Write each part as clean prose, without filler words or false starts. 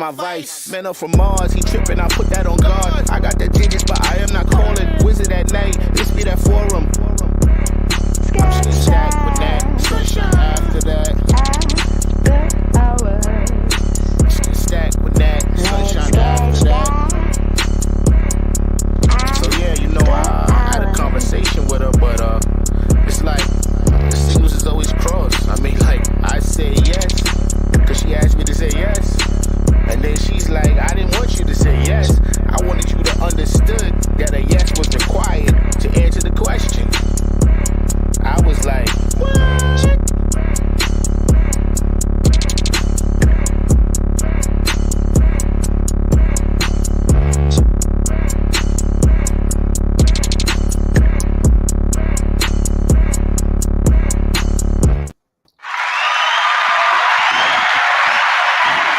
my vice. Man up from Mars, he tripping, I put that on guard. I got the digits, but I am not calling. Wizard at night, this be that forum. I'm shooting stack with that. Sunshine after that. Shooting stack with that. Sunshine after that. So yeah, you know, I had a conversation with her, but it's like the signals is always crossed. I mean, like, I say yes, cause she asked me to say yes. And then she's like, I didn't want you to say yes. I wanted you to understood that a yes was required to answer the question. I was like, what?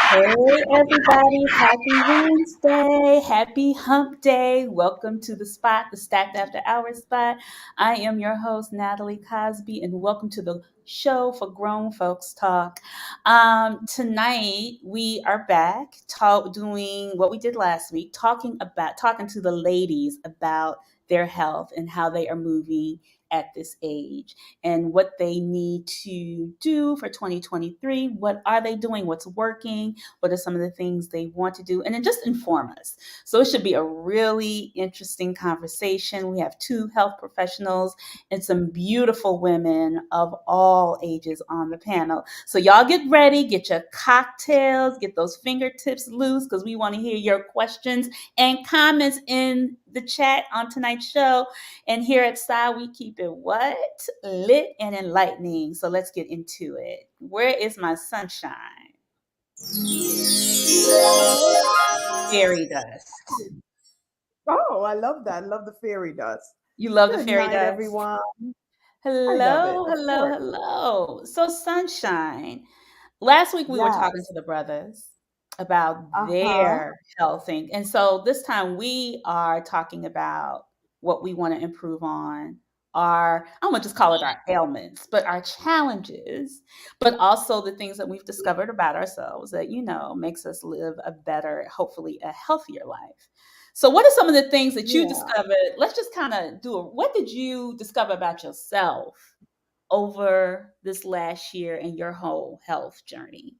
Hey everybody, happy Wednesday, happy hump day. Welcome to the spot, the Stacked After Hours spot. I am your host, Natalie Cosby, and welcome to the show for grown folks talk. Tonight we are back doing what we did last week, talking to the ladies about their health and how they are moving at this age and what they need to do for 2023. What are they doing? What's working? What are some of the things they want to do? And then just inform us. So it should be a really interesting conversation. We have two health professionals and some beautiful women of all ages on the panel. So y'all get ready, get your cocktails, get those fingertips loose because we want to hear your questions and comments in the chat on tonight's show. And here at SI, we keep it what? Lit and enlightening. So let's get into it. Where is my sunshine? Fairy dust. Oh, I love that. I love the fairy dust. You love the Good fairy night, dust? everyone. I love it, Hello, of hello, course. hello. So, Sunshine, last week we were talking Yes. to the brothers about Uh-huh. their health thing. And so this time we are talking about what we want to improve on, our, I'm going to just call it our ailments, but our challenges, but also the things that we've discovered about ourselves that, makes us live a better, hopefully a healthier life. So, what are some of the things that you Yeah. discovered? Let's just kind of what did you discover about yourself over this last year in your whole health journey?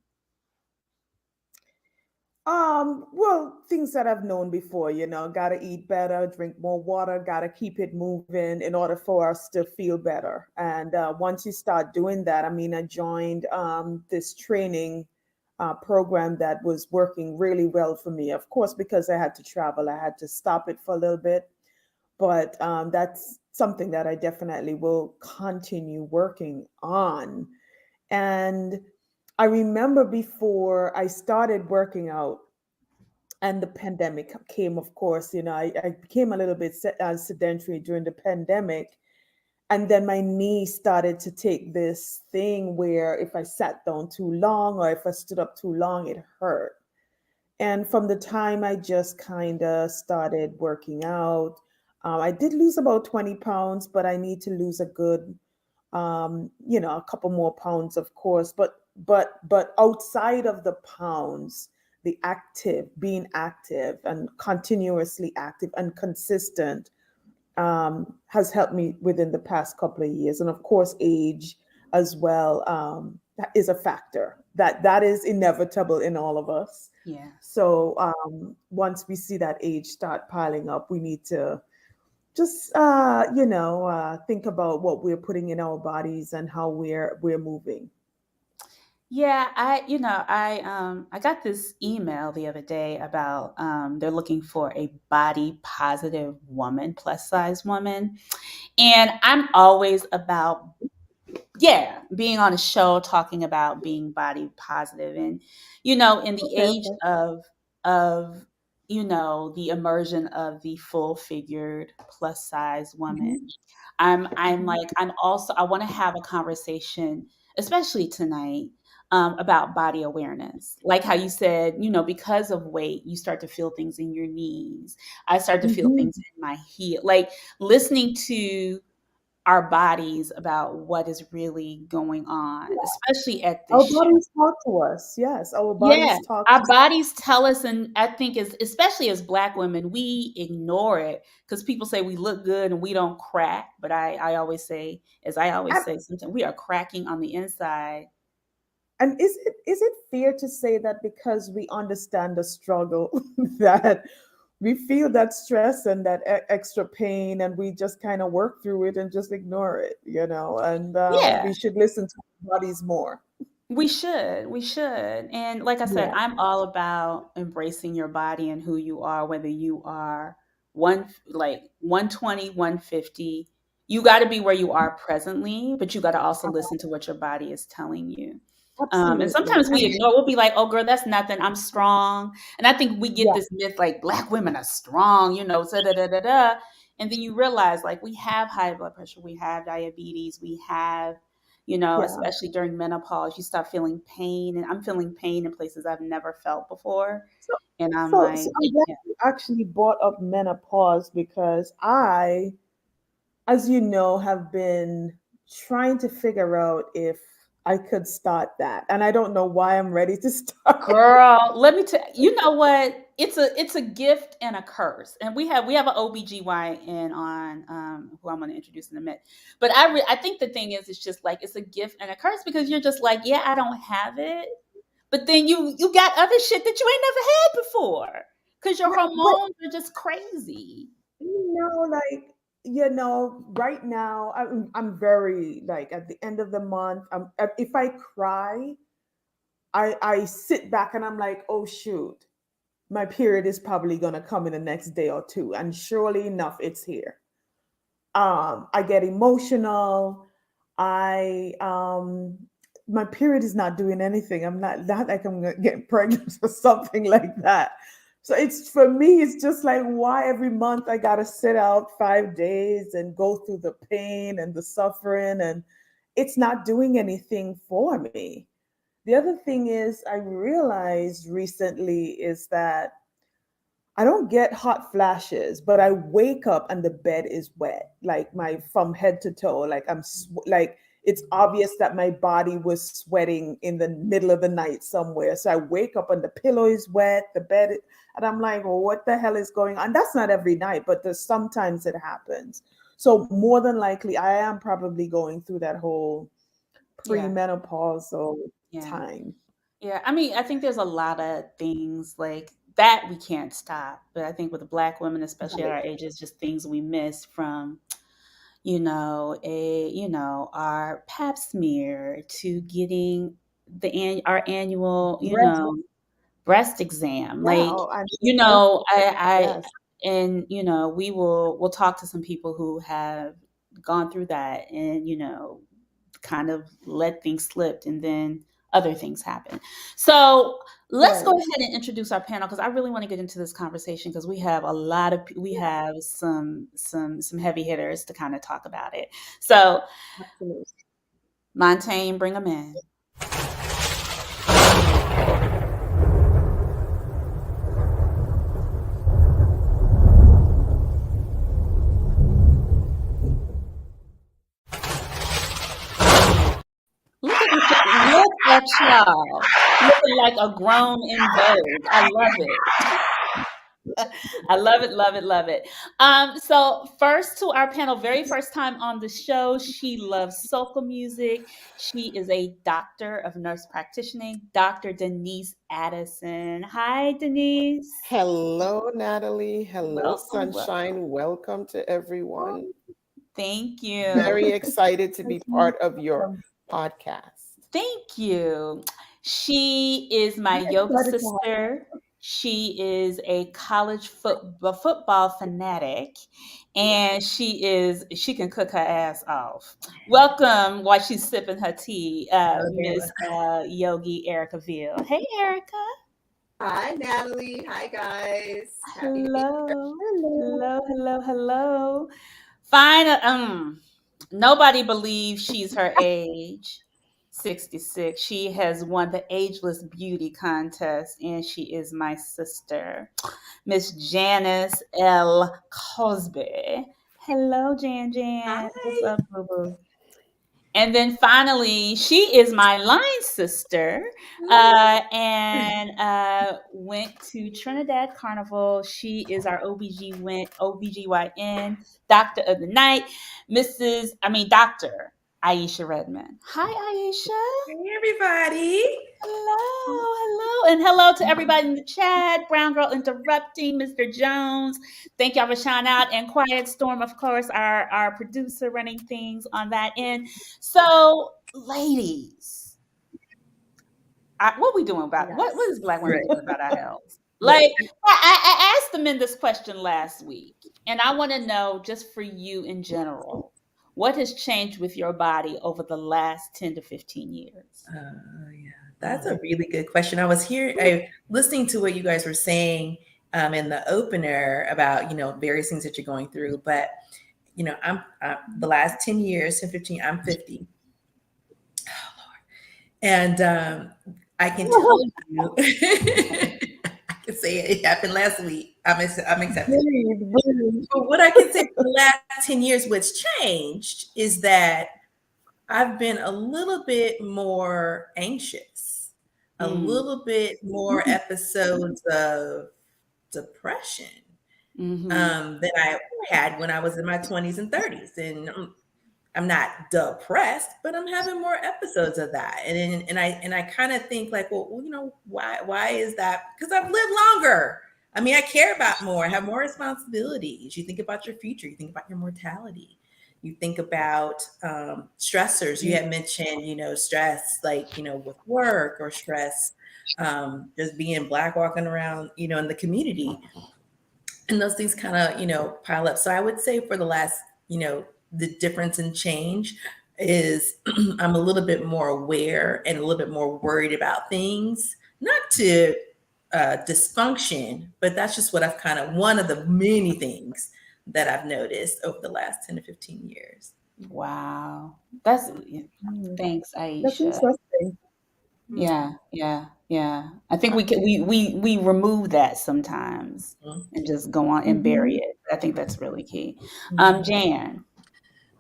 Well, things that I've known before, gotta eat better, drink more water, gotta keep it moving in order for us to feel better. And once you start doing that, I mean, I joined this training program that was working really well for me. Of course, because I had to travel, I had to stop it for a little bit. But that's something that I definitely will continue working on. And I remember before I started working out and the pandemic came, of course, I became a little bit sedentary during the pandemic. And then my knee started to take this thing where if I sat down too long or if I stood up too long, it hurt. And from the time I just kind of started working out, I did lose about 20 pounds, but I need to lose a good, a couple more pounds, of course. But outside of the pounds, the being active and continuously active and consistent has helped me within the past couple of years. And of course, age as well that is a factor that is inevitable in all of us. Yeah. So once we see that age start piling up, we need to just think about what we're putting in our bodies and how we're moving. Yeah, I got this email the other day about they're looking for a body positive woman, plus size woman. And I'm always about being on a show talking about being body positive and in the Okay, age okay. of the immersion of the full figured plus size woman. Mhm, I'm mhm. like I'm also I want to have a conversation, especially tonight, about body awareness. Like how you said, because of weight, you start to feel things in your knees. I start to feel Mhm. things in my heel. Like listening to our bodies about what is really going on, especially at this Our show. bodies talk to us. Yes, our Yeah, bodies talk our to bodies tell us, and I think as especially as Black women, we ignore it because people say we look good and we don't crack. But I always say, as I always and, say, sometimes we are cracking on the inside. and is it fair to say that because we understand the struggle that we feel that stress and that extra pain and we just kind of work through it and just ignore it, and Yeah, we should listen to our bodies more. we should. And like I said, Yeah. I'm all about embracing your body and who you are, whether you are one like 120, 150. You got to be where you are presently, but you got to also listen to what your body is telling you. And Absolutely. sometimes we ignore, we'll be like, oh, girl, that's nothing. I'm strong. And I think we get Yeah, this myth like Black women are strong, so da da da da. And then you realize like we have high blood pressure, we have diabetes, we have, yeah. especially during menopause, you start feeling pain. And I'm feeling pain in places I've never felt before. So, And I'm so like, I'm glad yeah, you actually brought up menopause because I, as you know, have been trying to figure out if I could start that. And I don't know why I'm ready to start. girl, let me tell you, know what? It's a gift and a curse. And we have an OBGYN on who I'm going to introduce in a minute. But I think the thing is it's just like it's a gift and a curse because you're just like, yeah, I don't have it. But then you got other shit that you ain't never had before cuz your But hormones are just crazy. like right now I'm very like at the end of the month. If I cry, I sit back and I'm like, oh shoot, my period is probably gonna come in the next day or two, and surely enough, it's here. I get emotional. I My period is not doing anything. I'm not like I'm gonna get pregnant or something like that. So it's for me, it's just like why every month I gotta sit out 5 days and go through the pain and the suffering, and it's not doing anything for me. The other thing is I realized recently is that I don't get hot flashes, but I wake up and the bed is wet, like my from head to toe. Like like it's obvious that my body was sweating in the middle of the night somewhere. So I wake up and the pillow is wet, and I'm like, well, what the hell is going on? That's not every night, but there's sometimes it happens. So more than likely, I am probably going through that whole Yeah. premenopausal Yeah. time. Yeah, I mean, I think there's a lot of things like that we can't stop. But I think with the Black women, especially at Right. our ages, just things we miss from, our pap smear to getting our annual, Breast, breast exam. yeah, Like, oh, and the breast, yes. and we'll talk to some people who have gone through that and kind of let things slip and then other things happen. So let's go Right. ahead and introduce our panel because I really want to get into this conversation because we have we Yeah, have some heavy hitters to kind of talk about it. So absolutely. Montaigne, bring them in. Look at y'all looking like a grown in Vogue. I love it. I love it, love it, love it. So first to our panel, very first time on the show, she loves soca music. She is a doctor of nurse practitioner, Dr. Denyse Addison. Hi, Denise. Hello, Natalie. Hello, Welcome, welcome. Sunshine. Welcome to everyone. Thank you. Very excited to be part of your Welcome. podcast. Thank you. She is my I'm yoga excited to have sister. She is a college football fanatic, and she can cook her ass off. Welcome, while she's sipping her tea, Miss Yogi Erica Ville. Hey, Erica. Hi, Natalie. Hi, guys. Happy to be here. Hello, hello. hello, hello, hello. Fine. Nobody believes she's her age. 66. She has won the Ageless Beauty Contest, and she is my sister, Miss Janice L. Cosby. Hello, Jan Jan. What's Hi. up, boo boo? And then finally, she is my line sister and went to Trinidad Carnival. She is our OBGYN, doctor of the night, Dr. Aisha Redmond. Hi, Aisha. Hey, everybody. Hello. And hello to everybody in the chat. Brown Girl Interrupting, Mr. Jones. Thank y'all for shouting out. And Quiet Storm, of course, our producer running things on that end. So, ladies, what we doing about Yes. what is Black women Right. doing about our health? Right. Like, I asked the men this question last week, and I want to know, just for you in general, what has changed with your body over the last 10 to 15 years? Yeah, that's a really good question. I listening to what you guys were saying in the opener about, various things that you're going through. But, I'm the last 10 years, 10, 15, I'm 50. Oh, Lord. And I can tell you, I can say it happened last week. I'm accepting. But what I can say for the last 10 years, what's changed is that I've been a little bit more anxious, a little bit more episodes of depression than I had when I was in my 20s and 30s. And I'm not depressed, but I'm having more episodes of that. And I kind of think like, well, why is that? Because I've lived longer. I mean, I care about more, I have more responsibilities. You think about your future, you think about your mortality. You think about stressors. You had mentioned, stress, like, with work or stress, just being Black walking around, in the community. And those things kind of, pile up. So I would say for the last, the difference in change is I'm a little bit more aware and a little bit more worried about things, not to dysfunction, but that's just what I've one of the many things that I've noticed over the last 10 to 15 years. Wow. Thanks, That's Aisha. interesting. Yeah. I think we remove that sometimes and just go on and bury it. I think that's really key. Jan.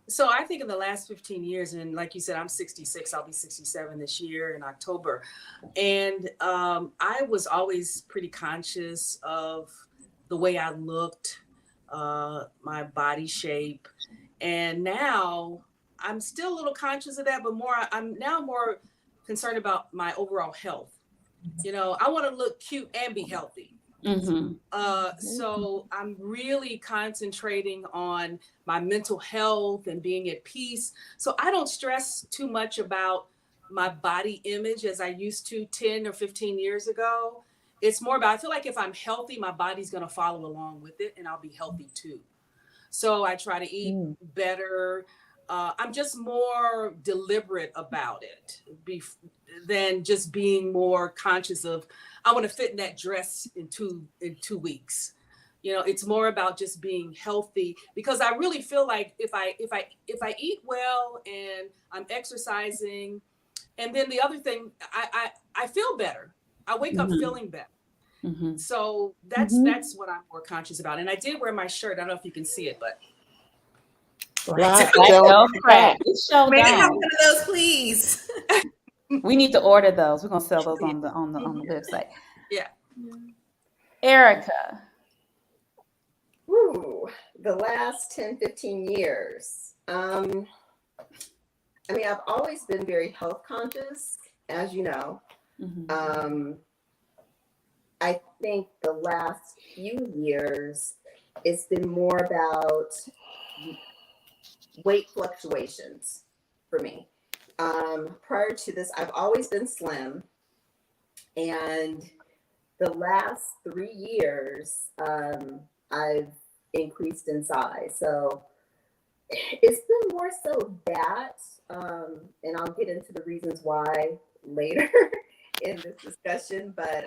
So I think in the last 15 years, and like you said, I'm 66, I'll be 67 this year in October. And I was always pretty conscious of the way I looked, my body shape. And now I'm still a little conscious of that, but I'm now more concerned about my overall health. I want to look cute and be healthy. So I'm really concentrating on my mental health and being at peace. So I don't stress too much about my body image as I used to 10 or 15 years ago. It's more about, I feel like if I'm healthy, my body's going to follow along with it and I'll be healthy too. So I try to eat better. I'm just more deliberate about it than just being more conscious of, I want to fit in that dress in 2 weeks. It's more about just being healthy, because I really feel like if I eat well and I'm exercising, and then the other thing, I feel better. I wake up feeling better. So that's what I'm more conscious about. And I did wear my shirt. I don't know if you can see it, but Black Don't crack. It's so May I have down. one of those, please? We need to order those. We're gonna sell those on the website. Yeah. Erica. Ooh, the last 10, 15 years. I've always been very health conscious, as you know. I think the last few years, it's been more about weight fluctuations for me. Prior to this, I've always been slim. And the last 3 years, I've increased in size. So it's been more so that, and I'll get into the reasons why later in this discussion, but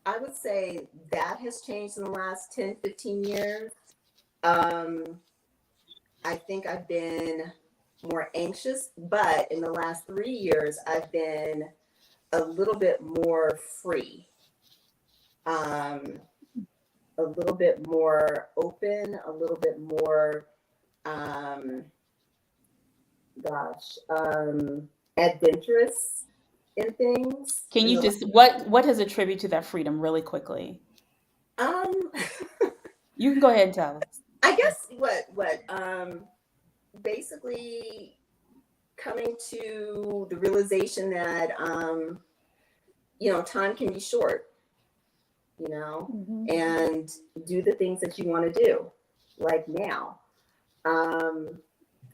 I would say that has changed in the last 10, 15 years. I think I've been more anxious, but in the last 3 years, I've been a little bit more free. a little bit more open, a little bit more, um, gosh, adventurous in things. Can In you the, just what has attributed to that freedom really quickly? um, You can go ahead and tell us. I guess basically coming to the realization that, time can be short, Mhm. and do the things that you want to do, like now. Um,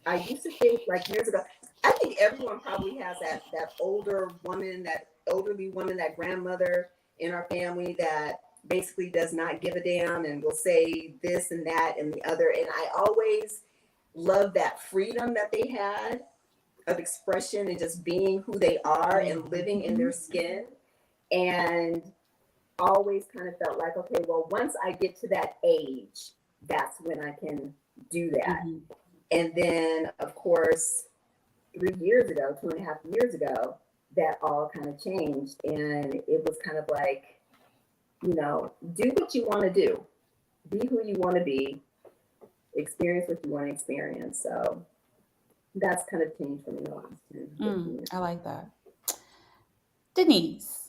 I used to think like years ago. I think everyone probably has that elderly woman, that grandmother in our family that basically does not give a damn and will say this and that and the other. And I always loved that freedom that they had of expression and just being who they are and living in their skin. And always kind of felt like, okay, well, once I get to that age, that's when I can do that. Mm-hmm. And then, of course, 3 years ago, 2.5 years ago, that all kind of changed. And it was kind of like, do what you want to do, be who you want to be, experience what you want to experience. So that's kind of changed for me the last 10, 15 years. I like that. Denyse,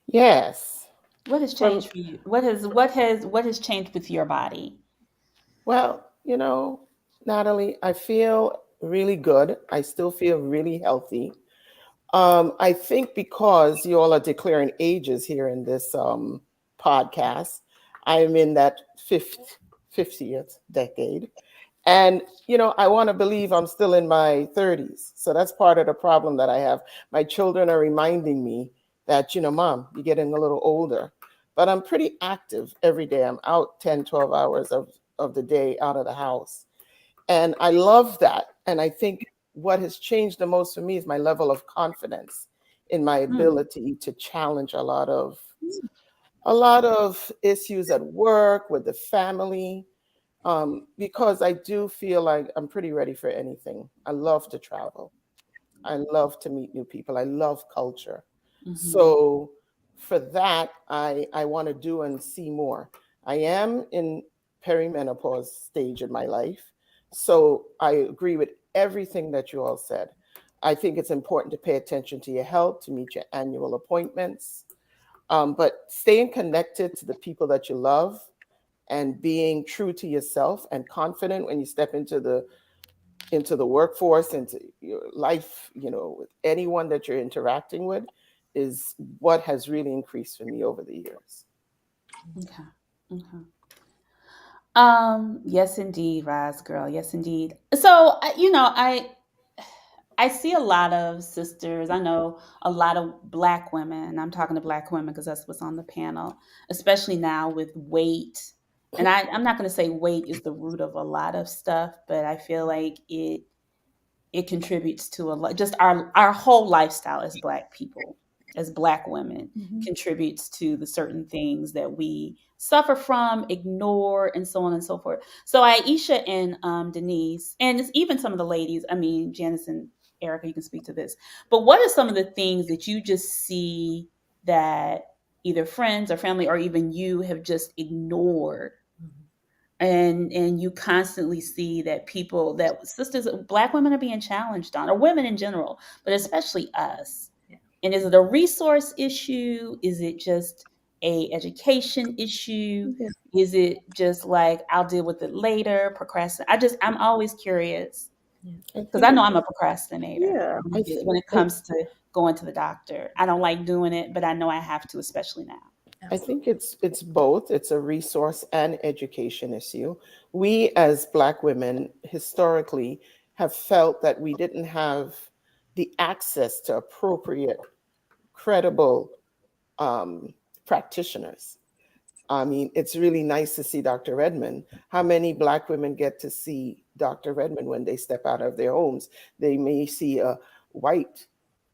Yes. what has From changed for you? What has changed with your body? Well, Natalie, I feel really good. I still feel really healthy. I think because you all are declaring ages here in this podcast, I'm in that 50th decade. And, I want to believe I'm still in my 30s. So that's part of the problem that I have. My children are reminding me that, Mom, you're getting a little older. But I'm pretty active every day. I'm out 10, 12 hours of the day out of the house. And I love that. And I think what has changed the most for me is my level of confidence in my ability to challenge a lot of issues at work with the family, because I do feel like I'm pretty ready for anything. I love to travel. I love to meet new people. I love culture. Mm-hmm. So for that, I want to do and see more. I am in perimenopause stage in my life. So I agree with everything that you all said. I think it's important to pay attention to your health, to meet your annual appointments, but staying connected to the people that you love and being true to yourself and confident when you step into the workforce, into your life, with anyone that you're interacting with, is what has really increased for me over the years. Okay. Okay. Yes, indeed, Rise Girl. Yes, indeed. So, I see a lot of sisters. I know a lot of Black women. I'm talking to Black women because that's what's on the panel, especially now with weight. And I'm not going to say weight is the root of a lot of stuff, but I feel like it contributes to a lot. Just our whole lifestyle as Black people, as Black women, Mhm. contributes to the certain things that we suffer from, ignore, and so on and so forth. So Aisha and Denyse, and it's even some of the ladies. I mean, Janice and Erica, you can speak to this. But what are some of the things that you just see that either friends or family or even you have just ignored, and you constantly see that people, that sisters, Black women are being challenged on, or women in general, but especially us? And is it a resource issue? Is it just a education issue? Yeah. Is it just like, I'll deal with it later, procrastinate? I'm always curious I because I think know I'm a procrastinator Yeah. I, when it I, comes to going to the doctor. I don't like doing it, but I know I have to, especially now. I think it's both. It's a resource and education issue. We as Black women historically have felt that we didn't have the access to appropriate, credible um, practitioners. I mean, it's really nice to see Dr. Redmond. How many Black women get to see Dr. Redmond when they step out of their homes? They may see a white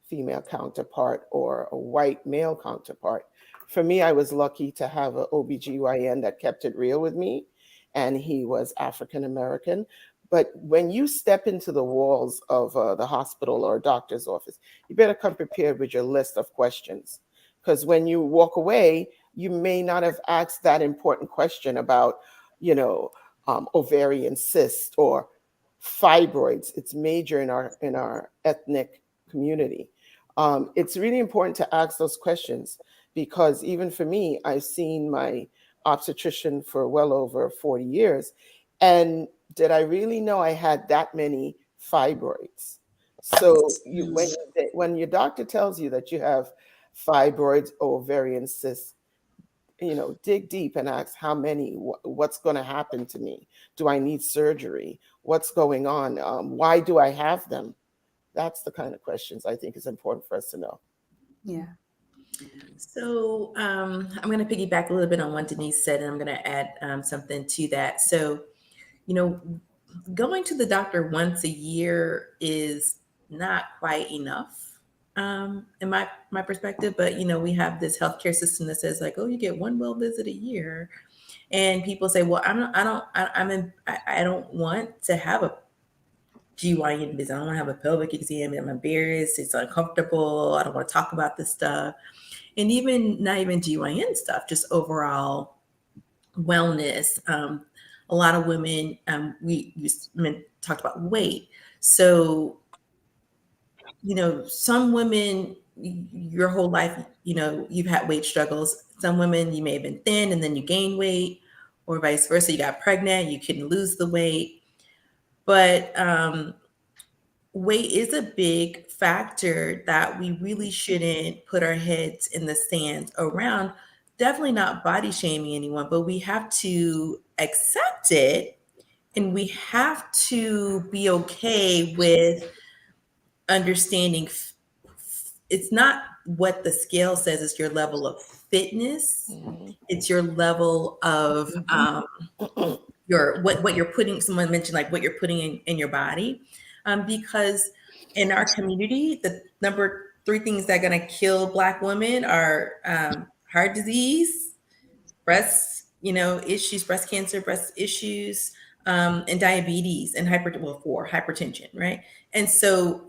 female counterpart or a white male counterpart. For me, I was lucky to have an OBGYN that kept it real with me, and he was African American. But when you step into the walls of the hospital or a doctor's office, you better come prepared with your list of questions. Because when you walk away, you may not have asked that important question about, ovarian cyst or fibroids. It's major in our ethnic community. It's really important to ask those questions, because even for me, I've seen my obstetrician for well over 40 years. And did I really know I had that many fibroids? So when your doctor tells you that you have fibroids or ovarian cysts, dig deep and ask how many, what's going to happen to me? Do I need surgery? What's going on? Why do I have them? That's the kind of questions I think is important for us to know. Yeah. So I'm going to piggyback a little bit on what Denyse said, and I'm going to add something to that. So, going to the doctor once a year is not quite enough, in my perspective. But we have this healthcare system that says like, oh, you get one well visit a year, and people say, well, I don't want to have a GYN visit. I don't want to have a pelvic exam. I'm embarrassed. It's uncomfortable. I don't want to talk about this stuff. And even not even GYN stuff, just overall wellness. A lot of women, we talked about weight. So, some women, your whole life, you've had weight struggles. Some women, you may have been thin and then you gain weight, or vice versa. You got pregnant, you couldn't lose the weight. But weight is a big factor that we really shouldn't put our heads in the sand around. Definitely not body shaming anyone, but we have to accept it, and we have to be okay with understanding it's not what the scale says, it's your level of fitness. It's your level of what you're putting. Someone mentioned like what you're putting in your body, because in our community, the number 3 things that are going to kill Black women are heart disease, breast issues, breast cancer, breast issues, and diabetes, and hypertension, right? And so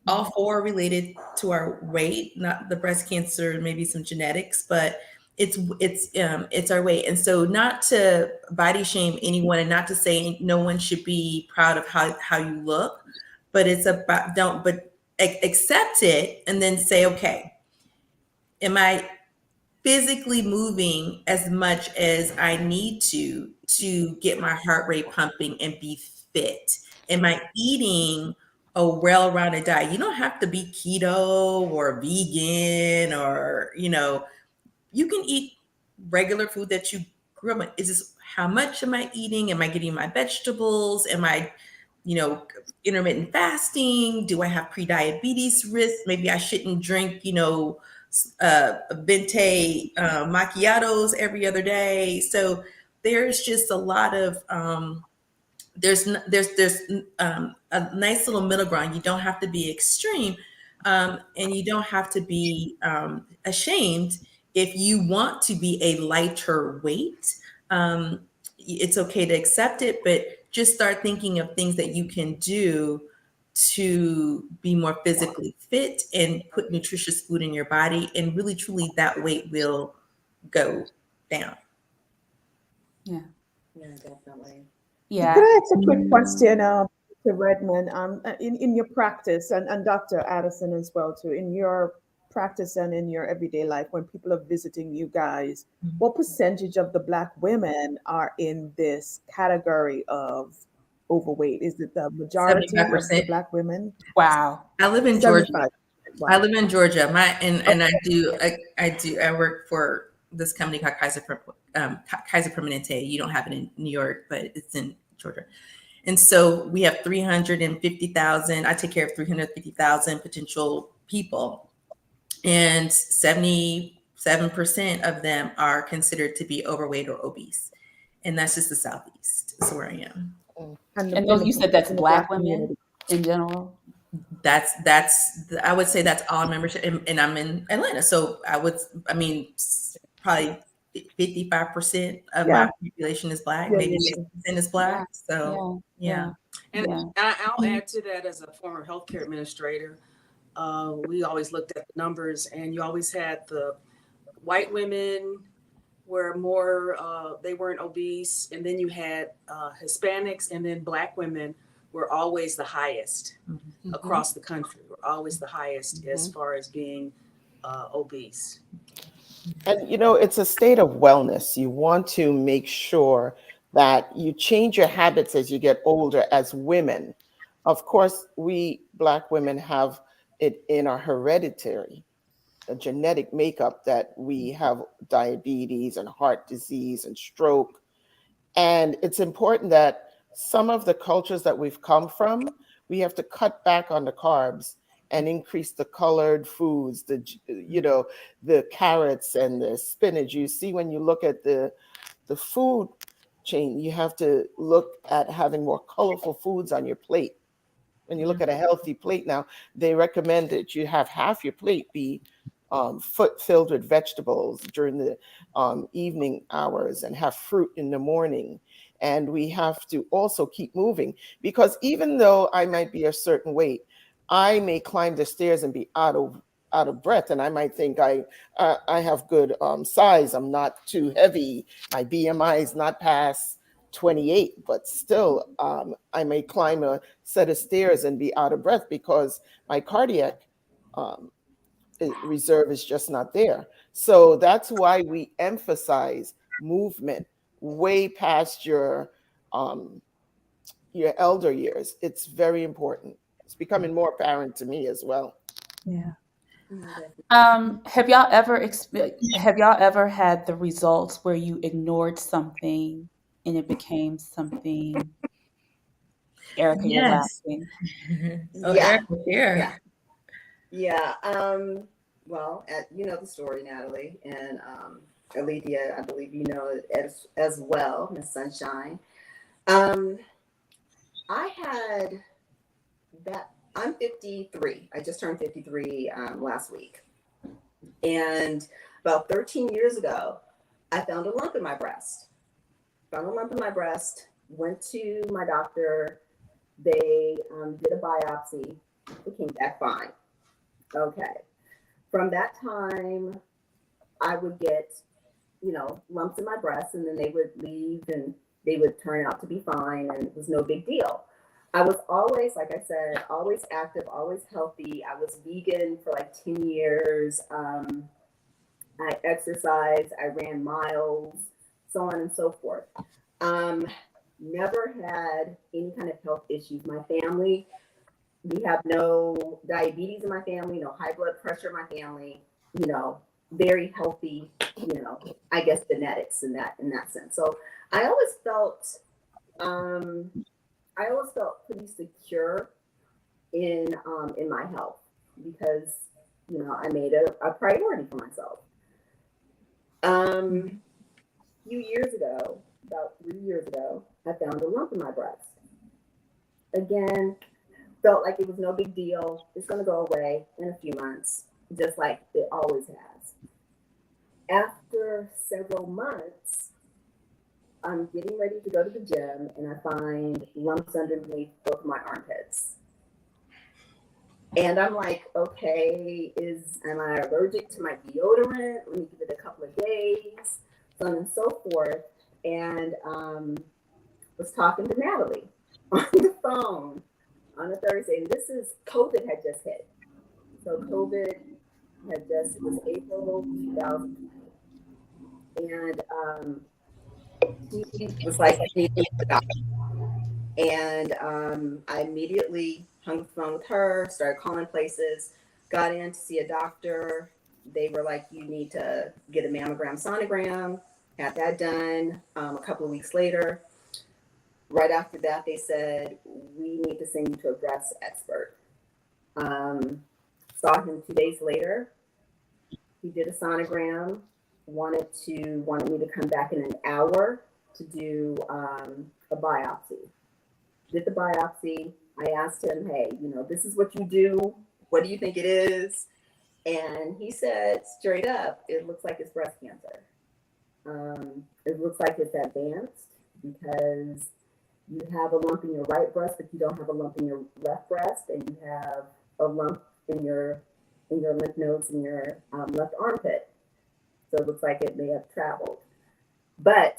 all 4 are related to our weight, not the breast cancer, maybe some genetics, but it's our weight. And so not to body shame anyone, and not to say no one should be proud of how you look, but it's about accept it, and then say, okay, am I physically moving as much as I need to get my heart rate pumping and be fit? Am I eating a well-rounded diet? You don't have to be keto or vegan, or you can eat regular food that you grew up with. Is this, how much am I eating? Am I getting my vegetables? Am I, intermittent fasting? Do I have pre-diabetes risk? Maybe I shouldn't drink, venti macchiatos every other day. So there's just a lot of there's a nice little middle ground. You don't have to be extreme, and you don't have to be ashamed if you want to be a lighter weight. It's okay to accept it, but just start thinking of things that you can do to be more physically fit and put nutritious food in your body, and really truly that weight will go down. Yeah, definitely. Yeah. Could I ask a quick question, to Redmond? In your practice, and Dr. Addison as well too, in your practice and in your everyday life, when people are visiting you guys, what percentage of the Black women are in this category of overweight? Is it the majority of the 75%. Black women? Wow. I live in Georgia. 75. Wow. I live in Georgia. I work for this company called Kaiser Permanente. You don't have it in New York, but it's in Georgia. And so we have 350,000. I take care of 350,000 potential people, and 77% of them are considered to be overweight or obese. And that's just the Southeast. That's where I am. And those, you said that's Black women in general? I would say that's all membership, and I'm in Atlanta. So probably 55% of my population is Black, maybe 60% is Black. So yeah. And I'll add to that, as a former healthcare administrator, we always looked at the numbers, and you always had the white women were more, they weren't obese. And then you had Hispanics, and then Black women were always the highest across the country, were always the highest as far as being obese. And it's a state of wellness. You want to make sure that you change your habits as you get older as women. Of course, we Black women have it in our hereditary, a genetic makeup that we have diabetes and heart disease and stroke. And it's important that some of the cultures that we've come from, we have to cut back on the carbs and increase the colored foods, the carrots and the spinach. You see, when you look at the food chain, you have to look at having more colorful foods on your plate. When you look at a healthy plate now, they recommend that you have half your plate be filled with vegetables during the evening hours and have fruit in the morning. And we have to also keep moving, because even though I might be a certain weight, I may climb the stairs and be out of breath, and I might think I have good size. I'm not too heavy. My BMI is not past 28, but still I may climb a set of stairs and be out of breath because my cardiac reserve is just not there. So that's why we emphasize movement way past your elder years. It's very important. It's becoming more apparent to me as well. Yeah. Have y'all ever had the results where you ignored something and it became something? Erica, you're Yes. laughing. Oh, Yeah. Eric was here. Yeah. Well, you know the story, Natalie, and Alethea, I believe you know it as well, Miss Sunshine. I had that. I'm 53. I just turned 53 last week, and about 13 years ago, I found a lump in my breast. Went to my doctor. They did a biopsy. It came back fine. Okay. From that time, I would get, lumps in my breast, and then they would leave and they would turn out to be fine, and it was no big deal. I was always, like I said, always active, always healthy. I was vegan for like 10 years. I exercised, I ran miles, so on and so forth. Never had any kind of health issues. My family, we have no diabetes in my family, no high blood pressure in my family, very healthy, I guess genetics in that sense. So I always felt pretty secure in my health because, I made a priority for myself. A few years ago, about 3 years ago, I found a lump in my breast. Again, felt like it was no big deal. It's going to go away in a few months, just like it always has. After several months, I'm getting ready to go to the gym, and I find lumps underneath both of my armpits. And I'm like, okay, am I allergic to my deodorant? Let me give it a couple of days, so on and so forth. And was talking to Natalie on the phone on a Thursday, and COVID had just hit. So COVID it was April 2020. And she was like, and I immediately hung the phone with her, started calling places, got in to see a doctor. They were like, you need to get a mammogram sonogram. Had that done a couple of weeks later. Right after that, they said, we need to send you to a breast expert. Saw him 2 days later. He did a sonogram, wanted me to come back in an hour to do a biopsy. Did the biopsy. I asked him, hey, this is what you do. What do you think it is? And he said straight up, it looks like it's breast cancer. It looks like it's advanced because you have a lump in your right breast, but you don't have a lump in your left breast, and you have a lump in your lymph nodes in your left armpit. So it looks like it may have traveled. But,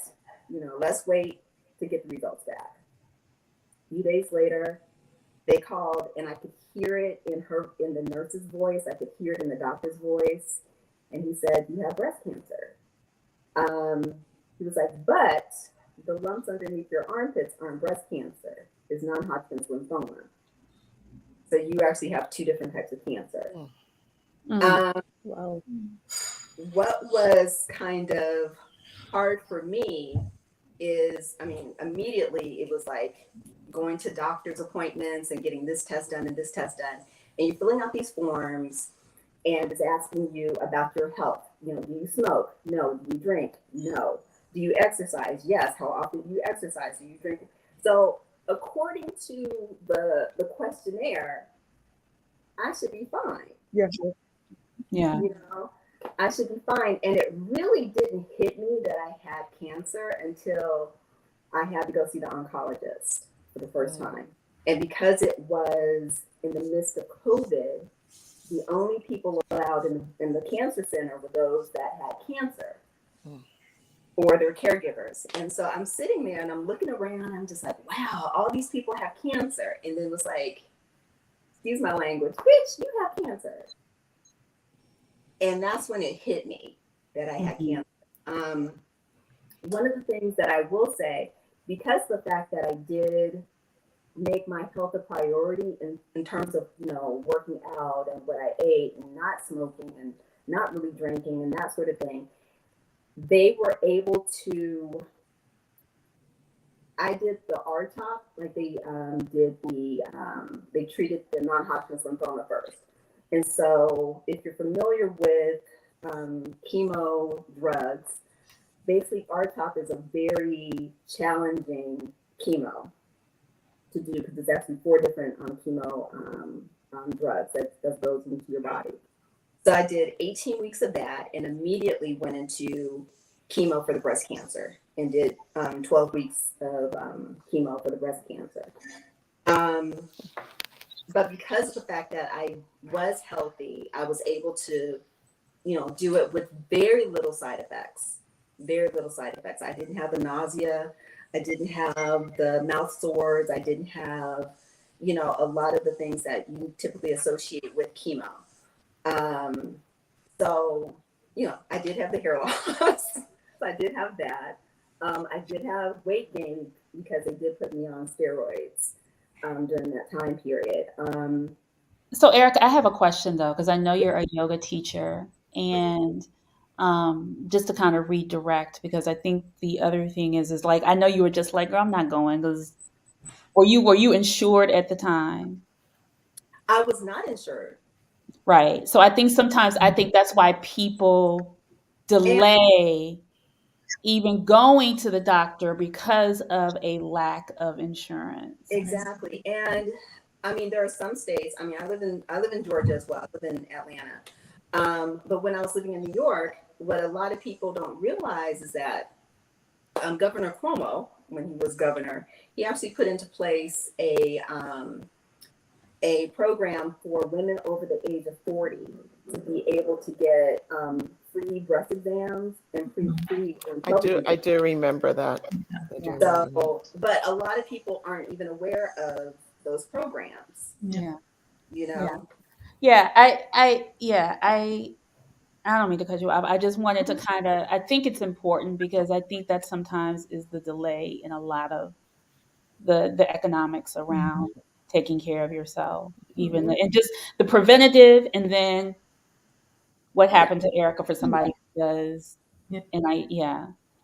let's wait to get the results back. A few days later, they called and I could hear it in the nurse's voice. I could hear it in the doctor's voice. And he said, "You have breast cancer." He was like, "But the lumps underneath your armpits aren't breast cancer. It's non-Hodgkin's lymphoma. So you actually have two different types of cancer." Wow. What was kind of hard for me is, immediately it was like going to doctor's appointments and getting this test done and this test done. And you're filling out these forms and it's asking you about your health. Do you smoke? No. Do you drink? No. Do you exercise? Yes. How often do you exercise? Do you drink? So according to the questionnaire, I should be fine. Yeah. Yeah. I should be fine. And it really didn't hit me that I had cancer until I had to go see the oncologist for the first time. And because it was in the midst of COVID, the only people allowed in the cancer center were those that had cancer or their caregivers. And so I'm sitting there and I'm looking around and I'm just like, wow, all these people have cancer. And then it was like, excuse my language, bitch, you have cancer. And that's when it hit me that I had cancer. One of the things that I will say, because of the fact that I did make my health a priority in terms of, working out and what I ate and not smoking and not really drinking and that sort of thing, they were able to, I did the RTOP, like they they treated the non-Hodgkin's lymphoma first. And so if you're familiar with chemo drugs, basically RTOP is a very challenging chemo to do because it's actually 4 different chemo drugs that goes into your body. So I did 18 weeks of that and immediately went into chemo for the breast cancer and did 12 weeks of chemo for the breast cancer. But because of the fact that I was healthy, I was able to, do it with very little side effects. Very little side effects. I didn't have the nausea. I didn't have the mouth sores. I didn't have, a lot of the things that you typically associate with chemo. So, I did have the hair loss. So I did have that. I did have weight gain because they did put me on steroids during that time period. So Erica, I have a question though, because I know you're a yoga teacher, and just to kind of redirect, because I think the other thing is like, I know you were just like, girl, I'm not going, because, were you insured at the time? I was not insured. Right. So I think sometimes, that's why people delay even going to the doctor because of a lack of insurance. Exactly. And there are some states, I live in Georgia as well. I live in Atlanta. But when I was living in New York, what a lot of people don't realize is that Governor Cuomo, when he was governor, he actually put into place a program for women over the age of 40 to be able to get free breast exams and free. I do remember that. So, but a lot of people aren't even aware of those programs. Yeah. Yeah. I don't mean to cut you off. I just wanted to I think it's important because I think that sometimes is the delay in a lot of the economics around taking care of yourself, even and just the preventative, and then what happened to Erica for somebody who does. And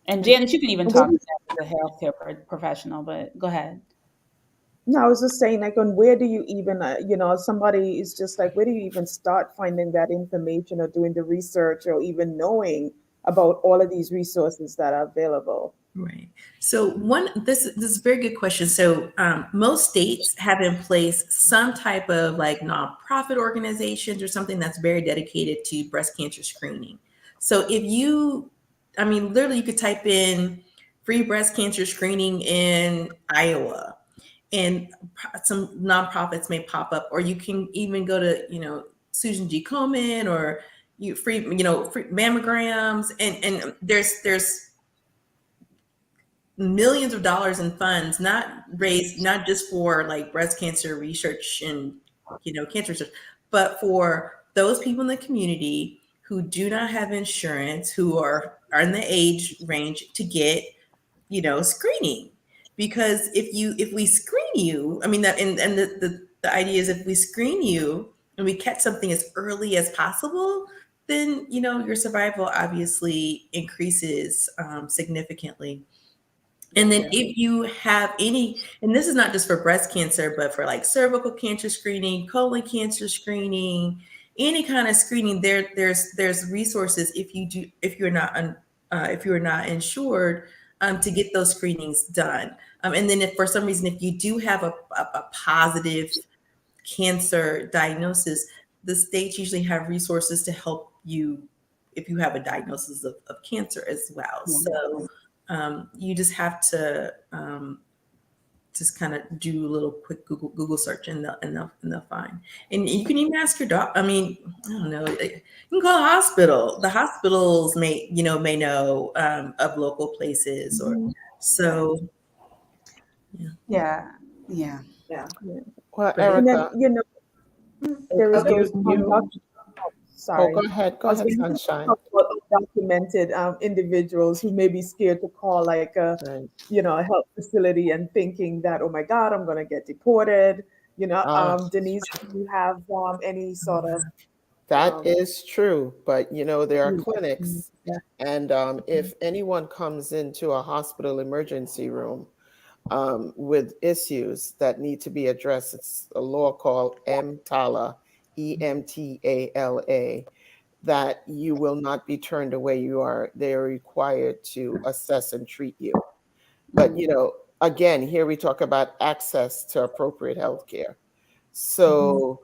and Janice, you can even talk to that as a healthcare professional, but go ahead. No, I was just saying, like, on where do you even, somebody is just like, where do you even start finding that information or doing the research or even knowing about all of these resources that are available? Right. So this is a very good question. So most states have in place some type of like nonprofit organizations or something that's very dedicated to breast cancer screening. So if literally you could type in free breast cancer screening in Iowa, and some nonprofits may pop up, or you can even go to, Susan G. Komen or, free mammograms, and there's millions of dollars in funds not raised, not just for like breast cancer research and cancer research, but for those people in the community who do not have insurance, who are in the age range to get screening. Because if we screen you, I mean that, and the idea is, if we screen you and we catch something as early as possible, then your survival obviously increases significantly. And then if you have any, and this is not just for breast cancer, but for like cervical cancer screening, colon cancer screening, any kind of screening, there's resources if you're not insured, to get those screenings done. And then if for some reason, if you do have a positive cancer diagnosis, the states usually have resources to help you if you have a diagnosis of cancer as well. So you just have to just kind of do a little quick Google search, and they'll find. And you can even ask your doctor. I mean, I don't know. You can call a hospital. The hospitals may know of local places, or so. Yeah. Well, And then, Erica, there is one. Sorry. go ahead, Sunshine. Documented individuals who may be scared to call like a health facility and thinking that, oh my God, I'm going to get deported. Denyse, do you have any sort of? That is true, but there are clinics, and if anyone comes into a hospital emergency room with issues that need to be addressed, it's a law called EMTALA, EMTALA, that you will not be turned away. They are required to assess and treat you. But again, here we talk about access to appropriate health care. So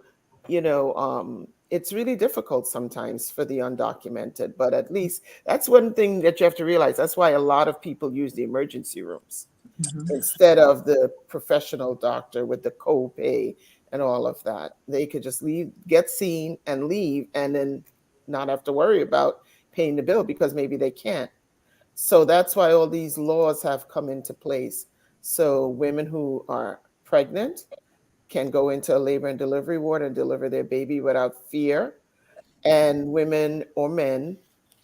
it's really difficult sometimes for the undocumented, but at least that's one thing that you have to realize. That's why a lot of people use the emergency rooms instead of the professional doctor with the copay and all of that. They could just leave, get seen, and leave, and then not have to worry about paying the bill because maybe they can't. So that's why all these laws have come into place. So women who are pregnant can go into a labor and delivery ward and deliver their baby without fear. And women or men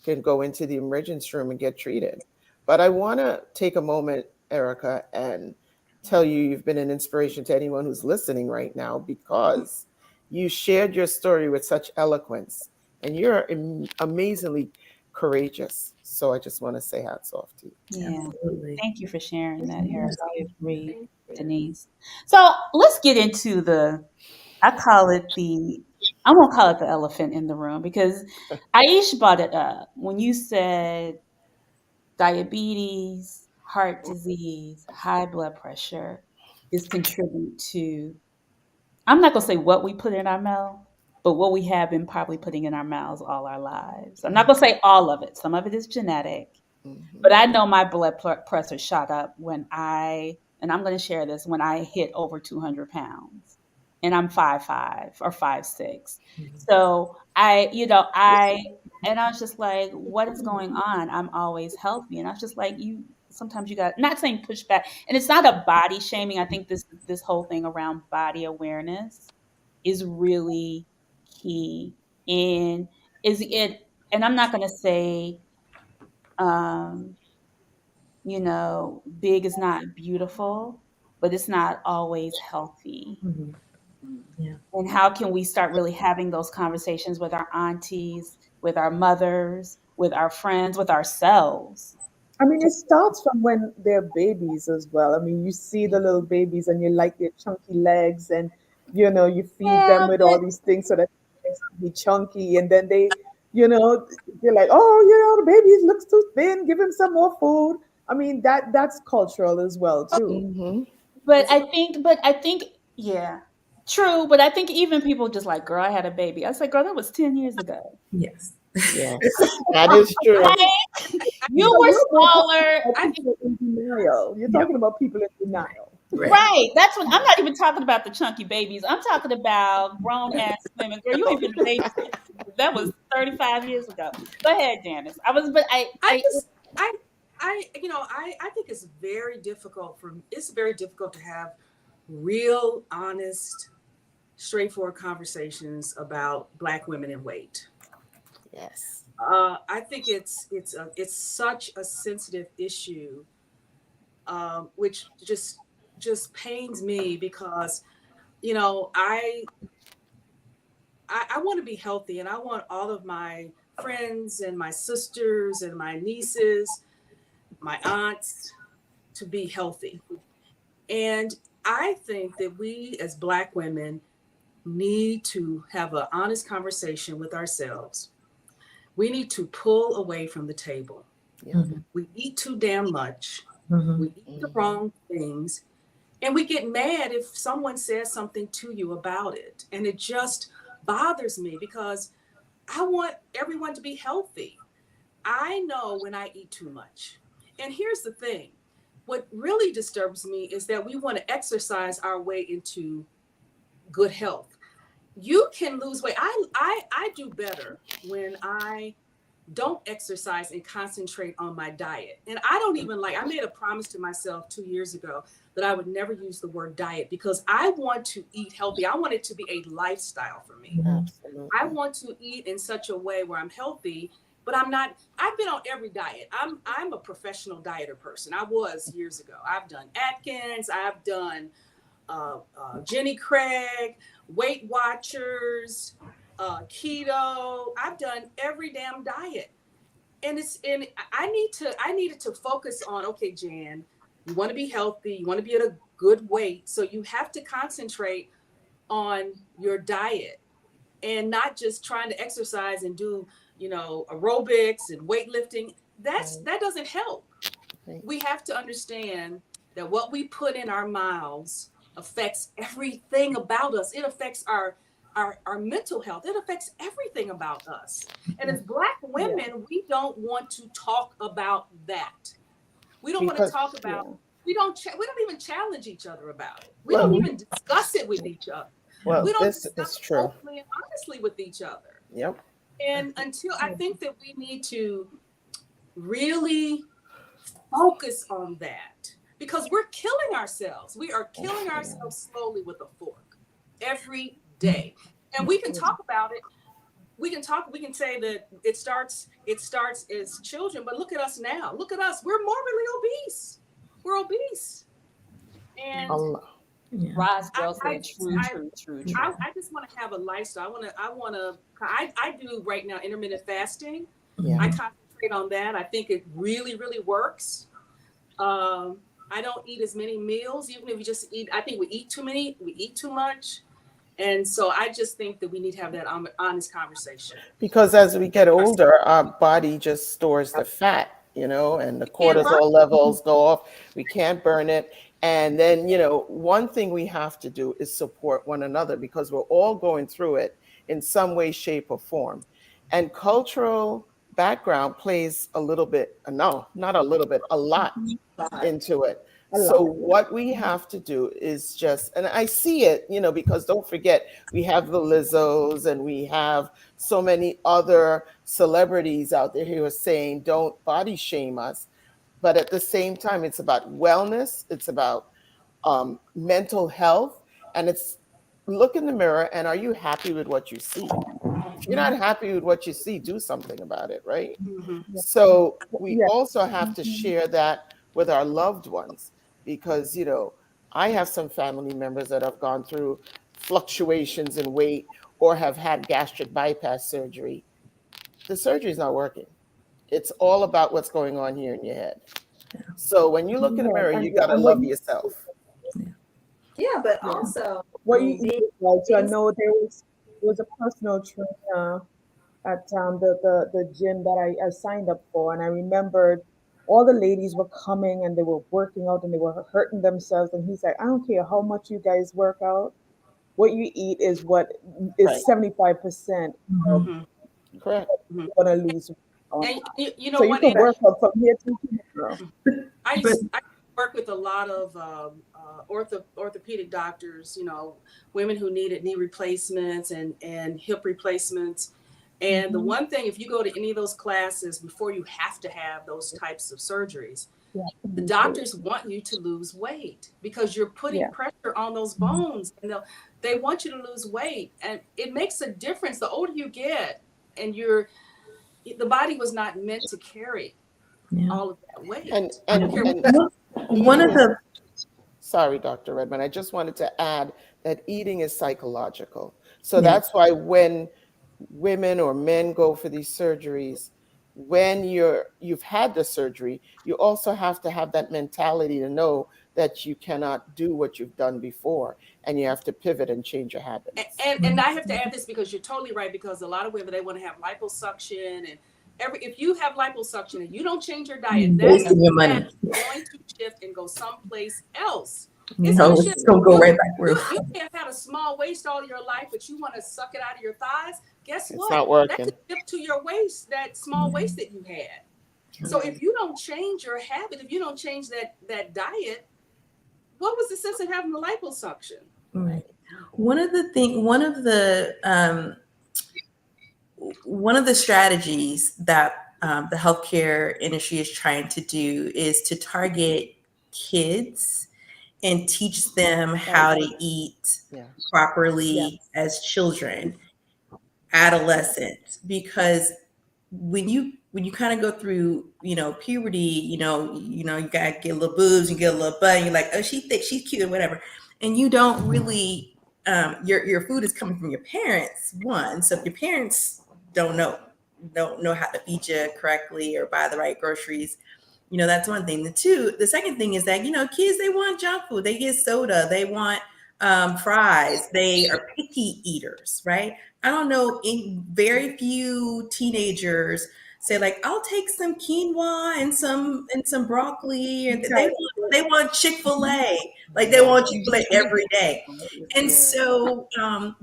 can go into the emergency room and get treated. But I want to take a moment, Erica, and tell you you've been an inspiration to anyone who's listening right now, because you shared your story with such eloquence, and you're amazingly courageous. So I just want to say hats off to you. Yeah. Thank you for sharing that, Erica. I agree, Denyse. So let's get into I won't call it the elephant in the room, because Aisha brought it up when you said diabetes, heart disease, high blood pressure is contribute to, I'm not going to say what we put in our mouth, but what we have been probably putting in our mouths all our lives. I'm not going to say all of it. Some of it is genetic. But I know my blood pressure shot up and I'm going to share this, when I hit over 200 pounds, and I'm 5'5" or 5'6". So I was just like, what is going on? I'm always healthy. And I was just like, sometimes you got, not saying push back, and it's not a body shaming. I think this whole thing around body awareness is really key. And I'm not going to say, big is not beautiful, but it's not always healthy. Yeah. And how can we start really having those conversations with our aunties, with our mothers, with our friends, with ourselves? I mean, it starts from when they're babies as well. I mean, you see the little babies and you like their chunky legs, and you feed them with all these things so that they can be chunky, and then they're like, oh, the baby looks too thin, give him some more food. I mean, that's cultural as well too. But I think, yeah, true. But I think even people just like, girl, I had a baby. I was like, girl, that was 10 years ago. Yes. Yes, that is true. You were smaller. In denial. You're talking about people in denial. Right. That's what I'm not even talking about the chunky babies. I'm talking about grown ass women. Girl, you ain't been a baby since that was 35 years ago. Go ahead, Janice. I just I think it's very difficult to have real, honest, straightforward conversations about Black women in weight. Yes. I think it's such a sensitive issue, which just pains me because I want to be healthy, and I want all of my friends and my sisters and my nieces, my aunts to be healthy. And I think that we as Black women need to have an honest conversation with ourselves. We need to pull away from the table. Yeah. Mm-hmm. We eat too damn much. Mm-hmm. We eat the wrong things. And we get mad if someone says something to you about it. And it just bothers me because I want everyone to be healthy. I know when I eat too much. And here's the thing. What really disturbs me is that we want to exercise our way into good health. You can lose weight. I do better when I don't exercise and concentrate on my diet. And I don't even I made a promise to myself 2 years ago that I would never use the word diet because I want to eat healthy. I want it to be a lifestyle for me. Absolutely. I want to eat in such a way where I'm healthy, but I'm not. I've been on every diet. I'm a professional dieter person. I was years ago. I've done Atkins. I've done Jenny Craig, Weight Watchers, keto. I've done every damn diet, and I needed to focus on, okay, Jan, you want to be healthy, you want to be at a good weight, so you have to concentrate on your diet and not just trying to exercise and do aerobics and weightlifting. That doesn't help. Right. We have to understand that what we put in our mouths affects everything about us. It affects our mental health. It affects everything about us. And as Black women, we don't want to talk about that. We don't want to talk about. We don't even challenge each other about it. We don't even discuss it with each other. Well, We don't this discuss is true. openly and honestly with each other. Yep. And I think that we need to really focus on that because we're killing ourselves. We are killing ourselves slowly with a fork every day. And we can talk about it. We can say that it starts as children, but look at us now. Look at us. We're morbidly obese. We're obese. And Roz girl said true. I just want to have a lifestyle. I do right now intermittent fasting. Yeah. I concentrate on that. I think it really, really works. I don't eat as many meals, even if we just eat. I think we eat too many. We eat too much. And so I just think that we need to have that honest conversation. Because as we get older, our body just stores the fat, and the cortisol levels go off. We can't burn it. And then, one thing we have to do is support one another because we're all going through it in some way, shape, or form. And cultural background plays a little bit, no, not a little bit, a lot into it. So what we have to do is and I see it, because don't forget, we have the Lizzos and we have so many other celebrities out there who are saying, don't body shame us. But at the same time, it's about wellness. It's about mental health. And it's look in the mirror and are you happy with what you see? If you're not happy with what you see, do something about it, right? Mm-hmm. So we also have to share that with our loved ones because, I have some family members that have gone through fluctuations in weight or have had gastric bypass surgery. The surgery is not working. It's all about what's going on here in your head. So when you look in the mirror, you got to love yourself. Yeah, but also what you I know there was a personal trainer at the gym that I signed up for, and I remembered all the ladies were coming and they were working out and they were hurting themselves, and he's like, I don't care how much you guys work out, what you eat is what is 75% of Correct. you're gonna lose. And you know so what? You can work out from here to tomorrow. I work with a lot of orthopedic doctors, women who needed knee replacements and hip replacements. And the one thing, if you go to any of those classes before you have to have those types of surgeries, the doctors want you to lose weight because you're putting pressure on those bones, and they want you to lose weight. And it makes a difference the older you get, and the body was not meant to carry all of that weight. And one of the sorry, Dr. Redmond, I just wanted to add that eating is psychological. So that's why when women or men go for these surgeries, when you've had the surgery, you also have to have that mentality to know that you cannot do what you've done before, and you have to pivot and change your habits. And I have to add this because you're totally right, because a lot of women, they want to have liposuction, and if you have liposuction and you don't change your diet, that's your money. going to shift and go someplace else. It's gonna go right back through. You may have had a small waist all your life, but you want to suck it out of your thighs. Guess what? It's not working. That's a shift to your waist, that small waist that you had. So if you don't change your habit, if you don't change that diet, what was the sense of having the liposuction? Right. One of the strategies that the healthcare industry is trying to do is to target kids and teach them how to eat properly as children, adolescents, because when you kind of go through, puberty, you gotta get a little boobs, you get a little butt, and you're like, oh, she thinks she's cute and whatever. And you don't really, your food is coming from your parents, one. So if your parents don't know how to feed you correctly or buy the right groceries, that's one thing. The second thing is that, kids, they want junk food. They get soda. They want fries. They are picky eaters, right? I don't know, very few teenagers say like, I'll take some quinoa and some broccoli, and they want Chick-fil-A. Like they want Chick-fil-A every day. And so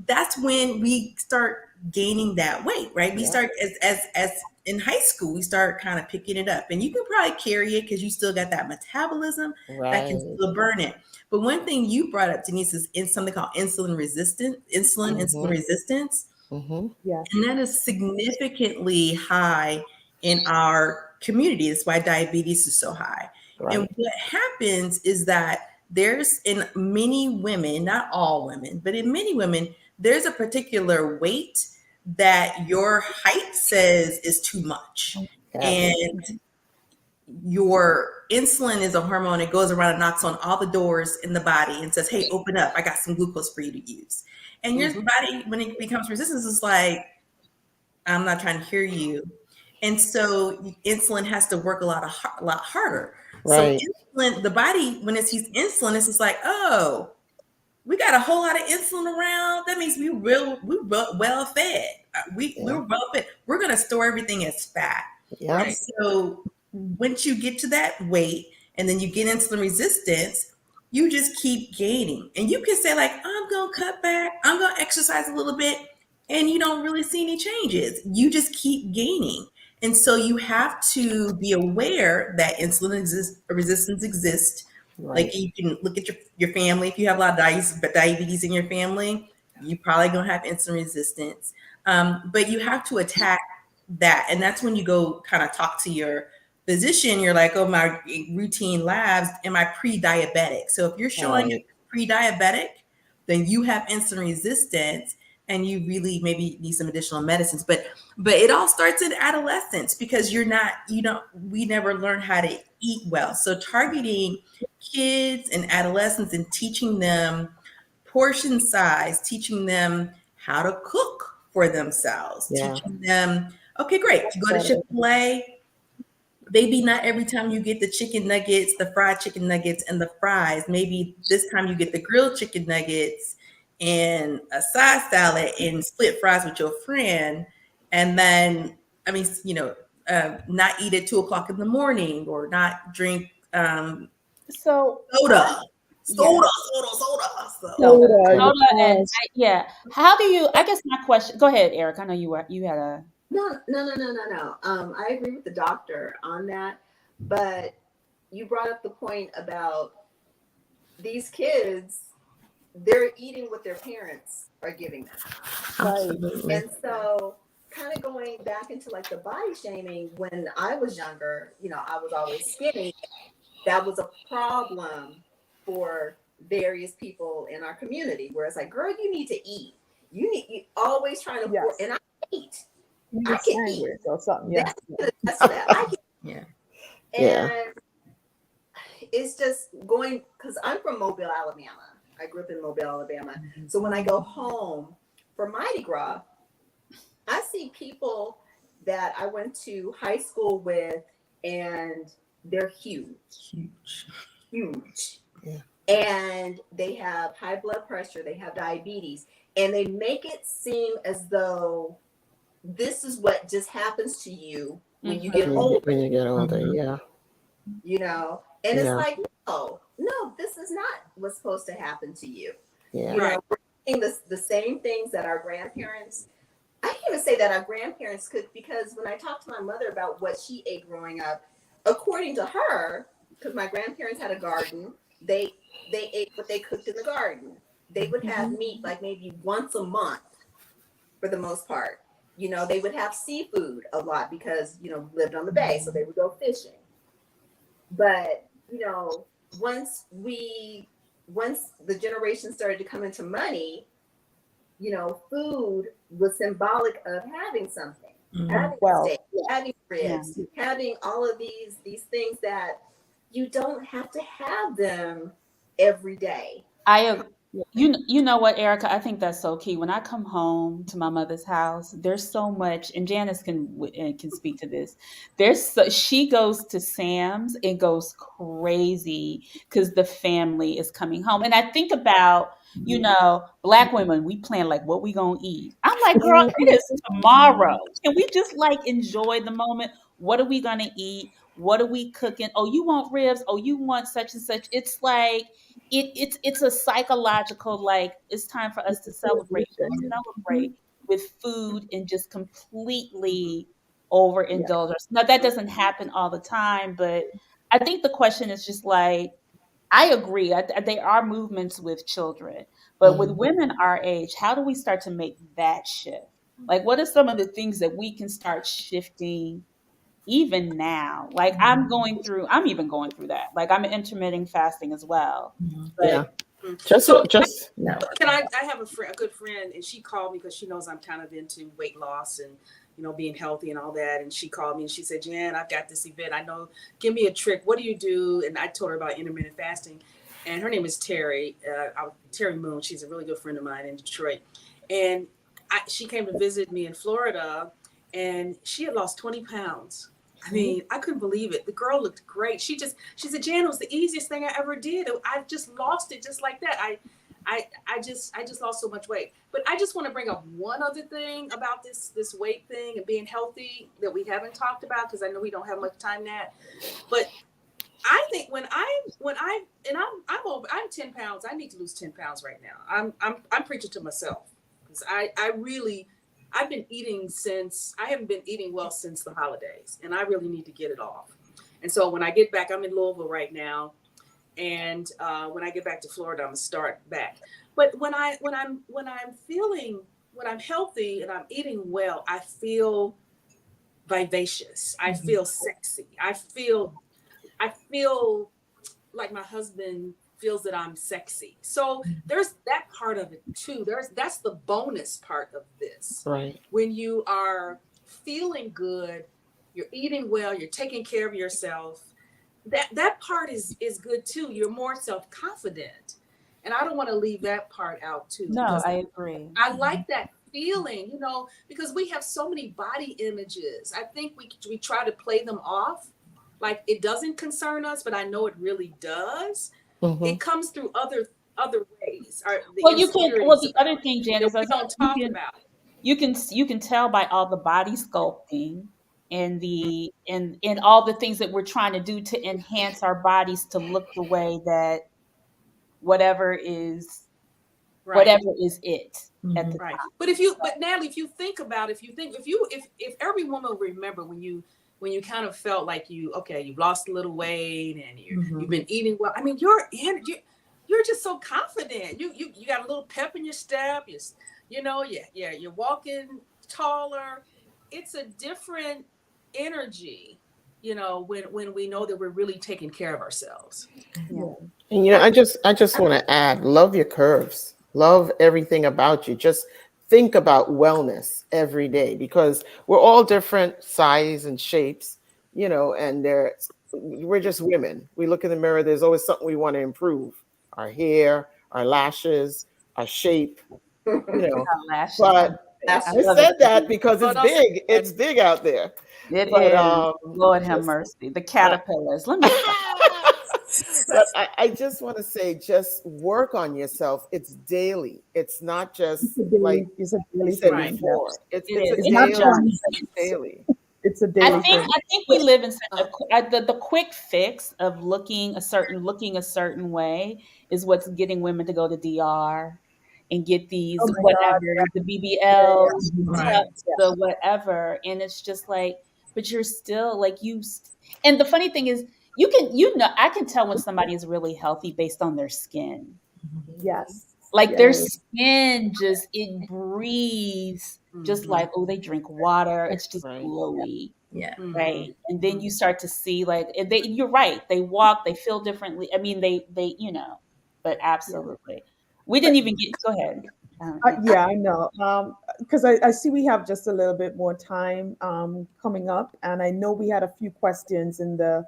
that's when we start gaining that weight, right? We start as in high school, we start kind of picking it up, and you can probably carry it because you still got that metabolism that can still burn it. But one thing you brought up, Denyse, is something called insulin resistance. Yes. And that is significantly high in our community. That's why diabetes is so high. Right. And what happens is that there's, in many women, not all women, but in many women, there's a particular weight that your height says is too much. And your insulin is a hormone. It goes around and knocks on all the doors in the body and says, hey, open up. I got some glucose for you to use. And your body, when it becomes resistance, is like, I'm not trying to hear you. And so insulin has to work a lot harder. Right. So insulin, the body, when it sees insulin, it's just like, oh, we got a whole lot of insulin around. That means we're well fed. We're well fed. We're going to store everything as fat. Yeah. Right? So once you get to that weight and then you get insulin resistance, you just keep gaining. And you can say like, I'm going to cut back. I'm going to exercise a little bit. And you don't really see any changes. You just keep gaining. And so you have to be aware that insulin resistance exists. Right. Like you can look at your family. If you have a lot of diabetes in your family, you're probably going to have insulin resistance. But you have to attack that. And that's when you go kind of talk to your physician. You're like, oh, my routine labs, am I pre-diabetic? So if you're showing you're pre-diabetic, then you have insulin resistance and you really maybe need some additional medicines. But it all starts in adolescence because we never learn how to eat well. So targeting kids and adolescents and teaching them portion size, teaching them how to cook for themselves, teaching them, okay, great, you go to Chick-fil-A, maybe not every time you get the chicken nuggets, the fried chicken nuggets and the fries, maybe this time you get the grilled chicken nuggets and a side salad and split fries with your friend. And then, not eat at 2:00 in the morning or not drink soda. How do you, I guess my question, go ahead, Eric. I know you had a. No. I agree with the doctor on that, but you brought up the point about these kids, they're eating what their parents are giving them. Absolutely. And so, kind of going back into like the body shaming, when I was younger, I was always skinny. That was a problem for various people in our community, where it's like, girl, you need to eat. You always trying to, Yes. and I eat. Eat I a can eat. sandwich or something. Yeah. That's that. I can. Yeah. And it's just going, because I'm from Mobile, Alabama. I grew up in Mobile, Alabama. So when I go home for Mardi Gras, I see people that I went to high school with, and they're huge. Yeah. And they have high blood pressure, they have diabetes, and they make it seem as though this is what just happens to you when you get older. When you get older, And it's like, no, this is not what's supposed to happen to you. Yeah. We're doing the same things that our grandparents, I can't even say that our grandparents could, because when I talked to my mother about what she ate growing up, according to her, because my grandparents had a garden, they ate what they cooked in the garden. They would have meat like maybe once a month for the most part. They would have seafood a lot because, lived on the bay, so they would go fishing. But, once the generation started to come into money, food was symbolic of having something, having steak, having ribs, having all of these things that you don't have to have them every day. You know what, Erica? I think that's so key. When I come home to my mother's house, there's so much, and Janice can speak to this. She goes to Sam's and goes crazy because the family is coming home. And I think about, Black women, we plan like what we gonna eat. I'm like, girl, it is tomorrow. Can we just like enjoy the moment? What are we gonna eat? What are we cooking? Oh, you want ribs? Oh, you want such and such? It's like it's a psychological, like, it's time for us to celebrate. Let's celebrate with food and just completely overindulge us. Now that doesn't happen all the time, but I think the question is just like, I agree. There are movements with children, but with women our age, how do we start to make that shift? Like, what are some of the things that we can start shifting even now? Like, I'm even going through that. Like, I'm intermittent fasting as well. But I have a good friend, and she called me because she knows I'm kind of into weight loss and being healthy and all that. And she called me and she said, Jan, I've got this event. I know, give me a trick. What do you do? And I told her about intermittent fasting. And her name is Terry Moon. She's a really good friend of mine in Detroit. And she came to visit me in Florida, and she had lost 20 pounds. I mean, I couldn't believe it. The girl looked great. She said, Jan, it was the easiest thing I ever did. I just lost it just like that. I just lost so much weight. But I just want to bring up one other thing about this weight thing and being healthy that we haven't talked about, because I know we don't have much time now. But I think when I'm 10 pounds, I need to lose 10 pounds right now. I'm preaching to myself, because I've been eating I haven't been eating well since the holidays, and I really need to get it off. And so when I get back, I'm in Louisville right now. And when I get back to Florida, I'm gonna start back. But when I'm healthy and I'm eating well, I feel vivacious. I feel sexy. I feel like my husband feels that I'm sexy. So there's that part of it too. That's the bonus part of this. Right. When you are feeling good, you're eating well, you're taking care of yourself. That part is good too. You're more self-confident. And I don't want to leave that part out too. No, I agree. I like that feeling, because we have so many body images. I think we try to play them off like it doesn't concern us, but I know it really does. It comes through other ways. The other thing, Janice, we don't talk about. You can tell by all the body sculpting and and all the things that we're trying to do to enhance our bodies to look the way that whatever is it at the time. But Natalie, if every woman remember when you when you kind of felt like you've lost a little weight and Mm-hmm. you've been eating well. I mean, you're just so confident. You got a little pep in your step. You're walking taller. It's a different energy, when we know that we're really taking care of ourselves. Yeah. And I just want to add, love your curves. Love everything about you. Just think about wellness every day, because we're all different size and shapes, and we're just women. We look in the mirror, there's always something we want to improve. Our hair, our lashes, our shape, Lashes. but That's I said that because Oh, it's big. It's big out there. It But is. Lord have just mercy. The caterpillars. Let me stop. but I just want to say, just work on yourself. It's daily. It's not just like It's a you daily said thing. before. It's It is. a It's not daily. one. It's daily. It's a I daily think thing. I think we live in such the quick fix of looking a certain way is what's getting women to go to DR and get these Oh my God. whatever, the Yeah. BBLs, the Right. tucks, the whatever. And it's just like, but you're still like and the funny thing is I can tell when somebody is really healthy based on their skin. Yes. Like their Yes. skin just it breathes just Mhm. like, oh, they drink water. It's just Right. glowy. Yeah. Right. And then you start to see like and you're right. They walk, they feel differently. I mean, they, but absolutely. We didn't even get, go ahead. Yeah. Yeah, I know. Because I see we have just a little bit more time coming up, and I know we had a few questions in the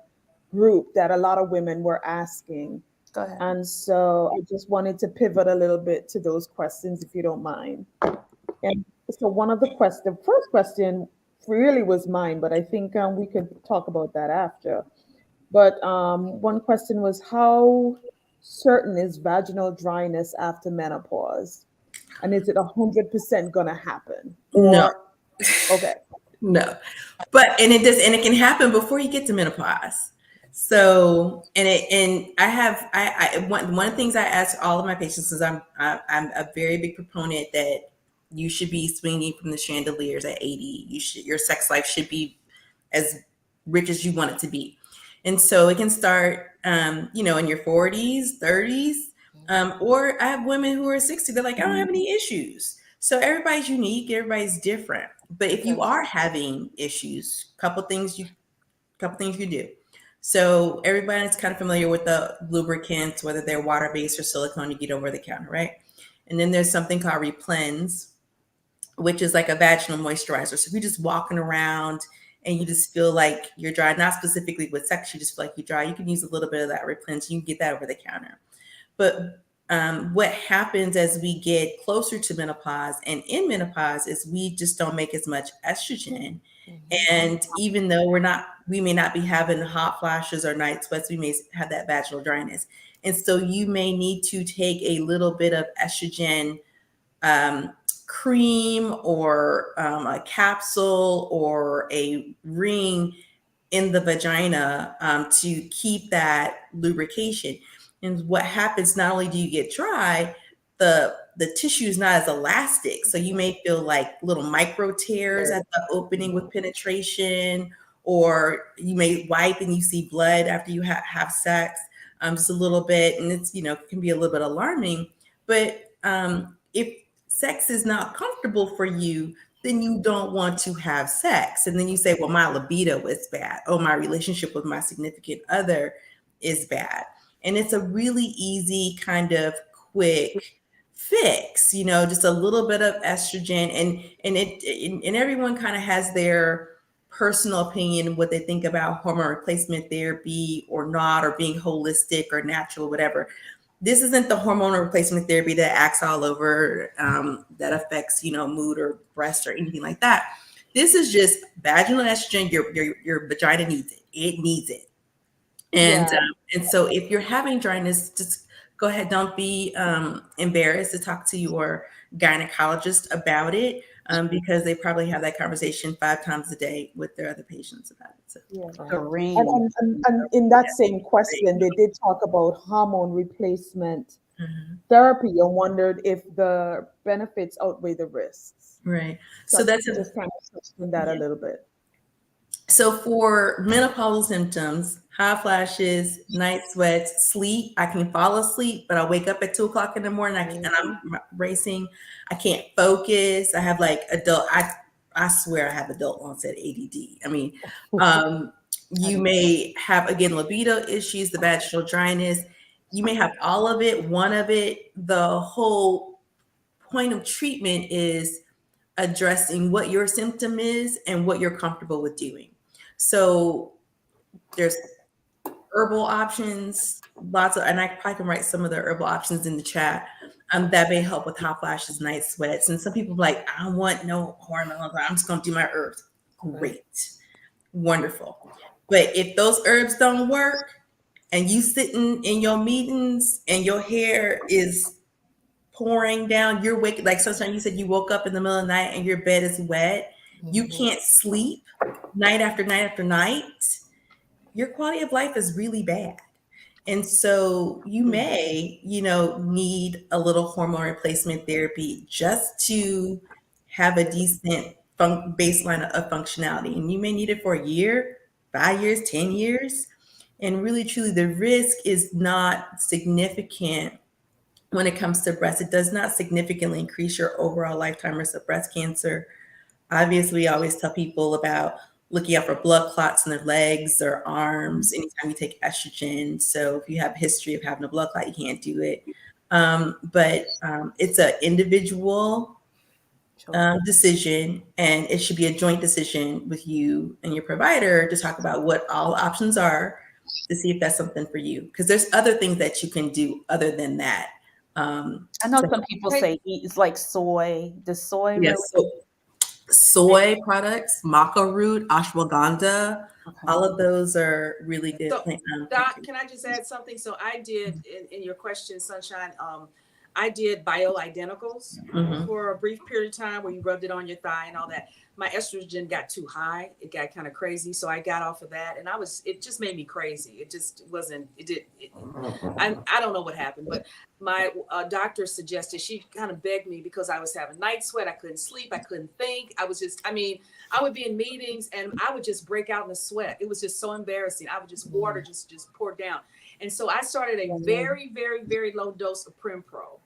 group that a lot of women were asking. Go ahead. And so I just wanted to pivot a little bit to those questions, if you don't mind. And so the first question really was mine, but I think we could talk about that after. But one question was, how certain is vaginal dryness after menopause? And is it 100% going to happen? No. Or, okay. No. And it can happen before you get to menopause. So, and I have, one of the things I ask all of my patients is I'm a very big proponent that you should be swinging from the chandeliers at 80. Your sex life should be as rich as you want it to be. And so it can start, in your 40s, 30s, or I have women who are 60. They're like, I don't have any issues. So everybody's unique. Everybody's different. But if you are having issues, couple things you do. So everybody's kind of familiar with the lubricants, whether they're water-based or silicone, you get over the counter, right? And then there's something called Replens, which is like a vaginal moisturizer. So if you're just walking around and you just feel like you're dry, not specifically with sex, you just feel like you're dry, you can use a little bit of that Replens. You can get that over the counter. But what happens as we get closer to menopause and in menopause is we just don't make as much estrogen. And even though we may not be having hot flashes or night sweats, we may have that vaginal dryness. And so you may need to take a little bit of estrogen cream or a capsule or a ring in the vagina to keep that lubrication. And what happens, not only do you get dry, the tissue is not as elastic. So you may feel like little micro tears at the opening with penetration, or you may wipe and you see blood after you have sex, just a little bit. And it's, can be a little bit alarming. But if sex is not comfortable for you, then you don't want to have sex. And then you say, well, my libido is bad. Oh, my relationship with my significant other is bad. And it's a really easy kind of quick fix, just a little bit of estrogen, and everyone kind of has their personal opinion, what they think about hormone replacement therapy or not, or being holistic or natural, whatever. This isn't the hormonal replacement therapy that acts all over, that affects, mood or breast or anything like that. This is just vaginal estrogen. Your vagina needs it. It needs it. And so if you're having dryness, just go ahead. Don't be embarrassed to talk to your gynecologist about it, because they probably have that conversation 5 times a day with their other patients about it. So. The ring. And in that same question, they did talk about hormone replacement therapy and wondered if the benefits outweigh the risks. Right. So that's just kind of touched on that a little bit. So for menopausal symptoms, hot flashes, night sweats, sleep, I can fall asleep, but I wake up at 2 o'clock in the morning and I'm racing. I can't focus. I have like I swear I have adult onset ADD. I mean, you may have, again, libido issues, the vaginal dryness. You may have all of it, one of it. The whole point of treatment is addressing what your symptom is and what you're comfortable with doing. So there's herbal options, lots of, and I probably can write some of the herbal options in the chat that may help with hot flashes, night sweats. And some people are like, I don't want no hormones. I'm just going to do my herbs. Great. Wonderful. But if those herbs don't work and you sitting in your meetings and your hair is pouring down, you're waking, like sometimes you said you woke up in the middle of the night and your bed is wet, you can't sleep night after night after night, your quality of life is really bad. And so you may, need a little hormone replacement therapy just to have a decent baseline of functionality. And you may need it for a year, 5 years, 10 years. And really, truly, the risk is not significant when it comes to breast. It does not significantly increase your overall lifetime risk of breast cancer. Obviously, I always tell people about looking out for blood clots in their legs or arms anytime you take estrogen. So if you have a history of having a blood clot, you can't do it. But it's an individual decision, and it should be a joint decision with you and your provider to talk about what all options are to see if that's something for you. Because there's other things that you can do other than that. I know some people say it's like soy. Does soy really? Soy products, maca root, ashwagandha, all of those are really good. So, Doc, can I just add something? So I did, in your question, Sunshine, I did bioidenticals for a brief period of time where you rubbed it on your thigh and all that. My estrogen got too high. It got kind of crazy. So I got off of that, and it just made me crazy. It just wasn't, I don't know what happened, but my doctor suggested, she kind of begged me because I was having night sweat. I couldn't sleep. I couldn't think. I would be in meetings and I would just break out in a sweat. It was just so embarrassing. I would just water just pour down. And so I started a very, very, very low dose of Primpro.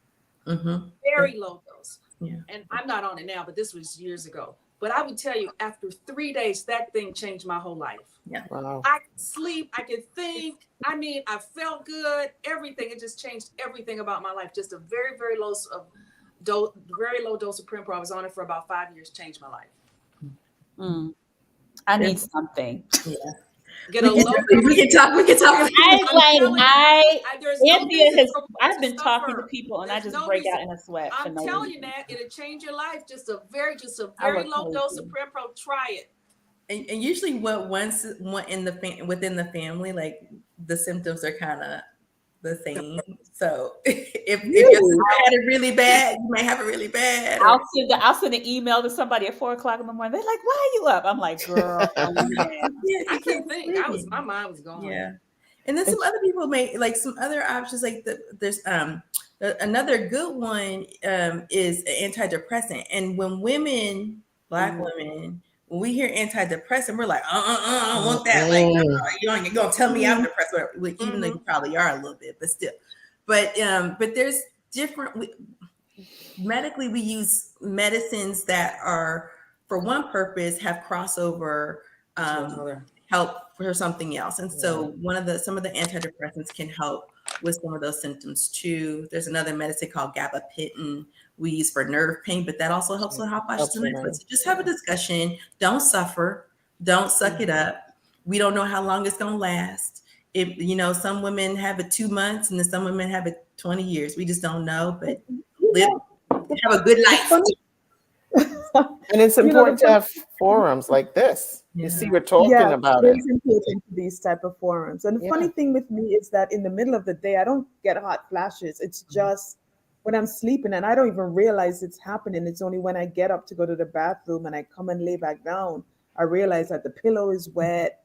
Very low dose. Yeah. And I'm not on it now, but this was years ago. But I would tell you, after 3 days, that thing changed my whole life. Yeah. Wow. I could sleep. I could think. I felt good. Everything. It just changed everything about my life. Just a very, very low dose of Primpro. I was on it for about 5 years. Changed my life. I need something. Yeah. Get a we can talk. I've been talking to people and I just break out in a sweat. I'm telling you that it'll change your life. Just a very low dose of Primpro. Try it. And usually, within the family, like the symptoms are kind of the same. So if your sister had it really bad, you may have it really bad. I'll send an email to somebody at 4 o'clock in the morning. They're like, "Why are you up?" I'm like, "Girl, I couldn't think. My mind was going." Yeah. And then some other people may like some other options. Like there's another good one is an antidepressant. And when Black women, when we hear antidepressant, we're like, I don't want that. Like, you're gonna tell me I'm depressed, even though you probably are a little bit, but still. But there's different. Medically, we use medicines that are for one purpose, have crossover, help for something else. And so some of the antidepressants can help with some of those symptoms too. There's another medicine called gabapentin we use for nerve pain, but that also helps with hot flashes. So just have a discussion. Don't suffer. Don't suck it up. We don't know how long it's gonna last. If some women have it 2 months and then some women have it 20 years. We just don't know, but have a good life. And it's important to have forums like this. You see, we're talking about it. It's important to these type of forums. And the funny thing with me is that in the middle of the day, I don't get hot flashes. It's just when I'm sleeping and I don't even realize it's happening. It's only when I get up to go to the bathroom and I come and lay back down, I realize that the pillow is wet.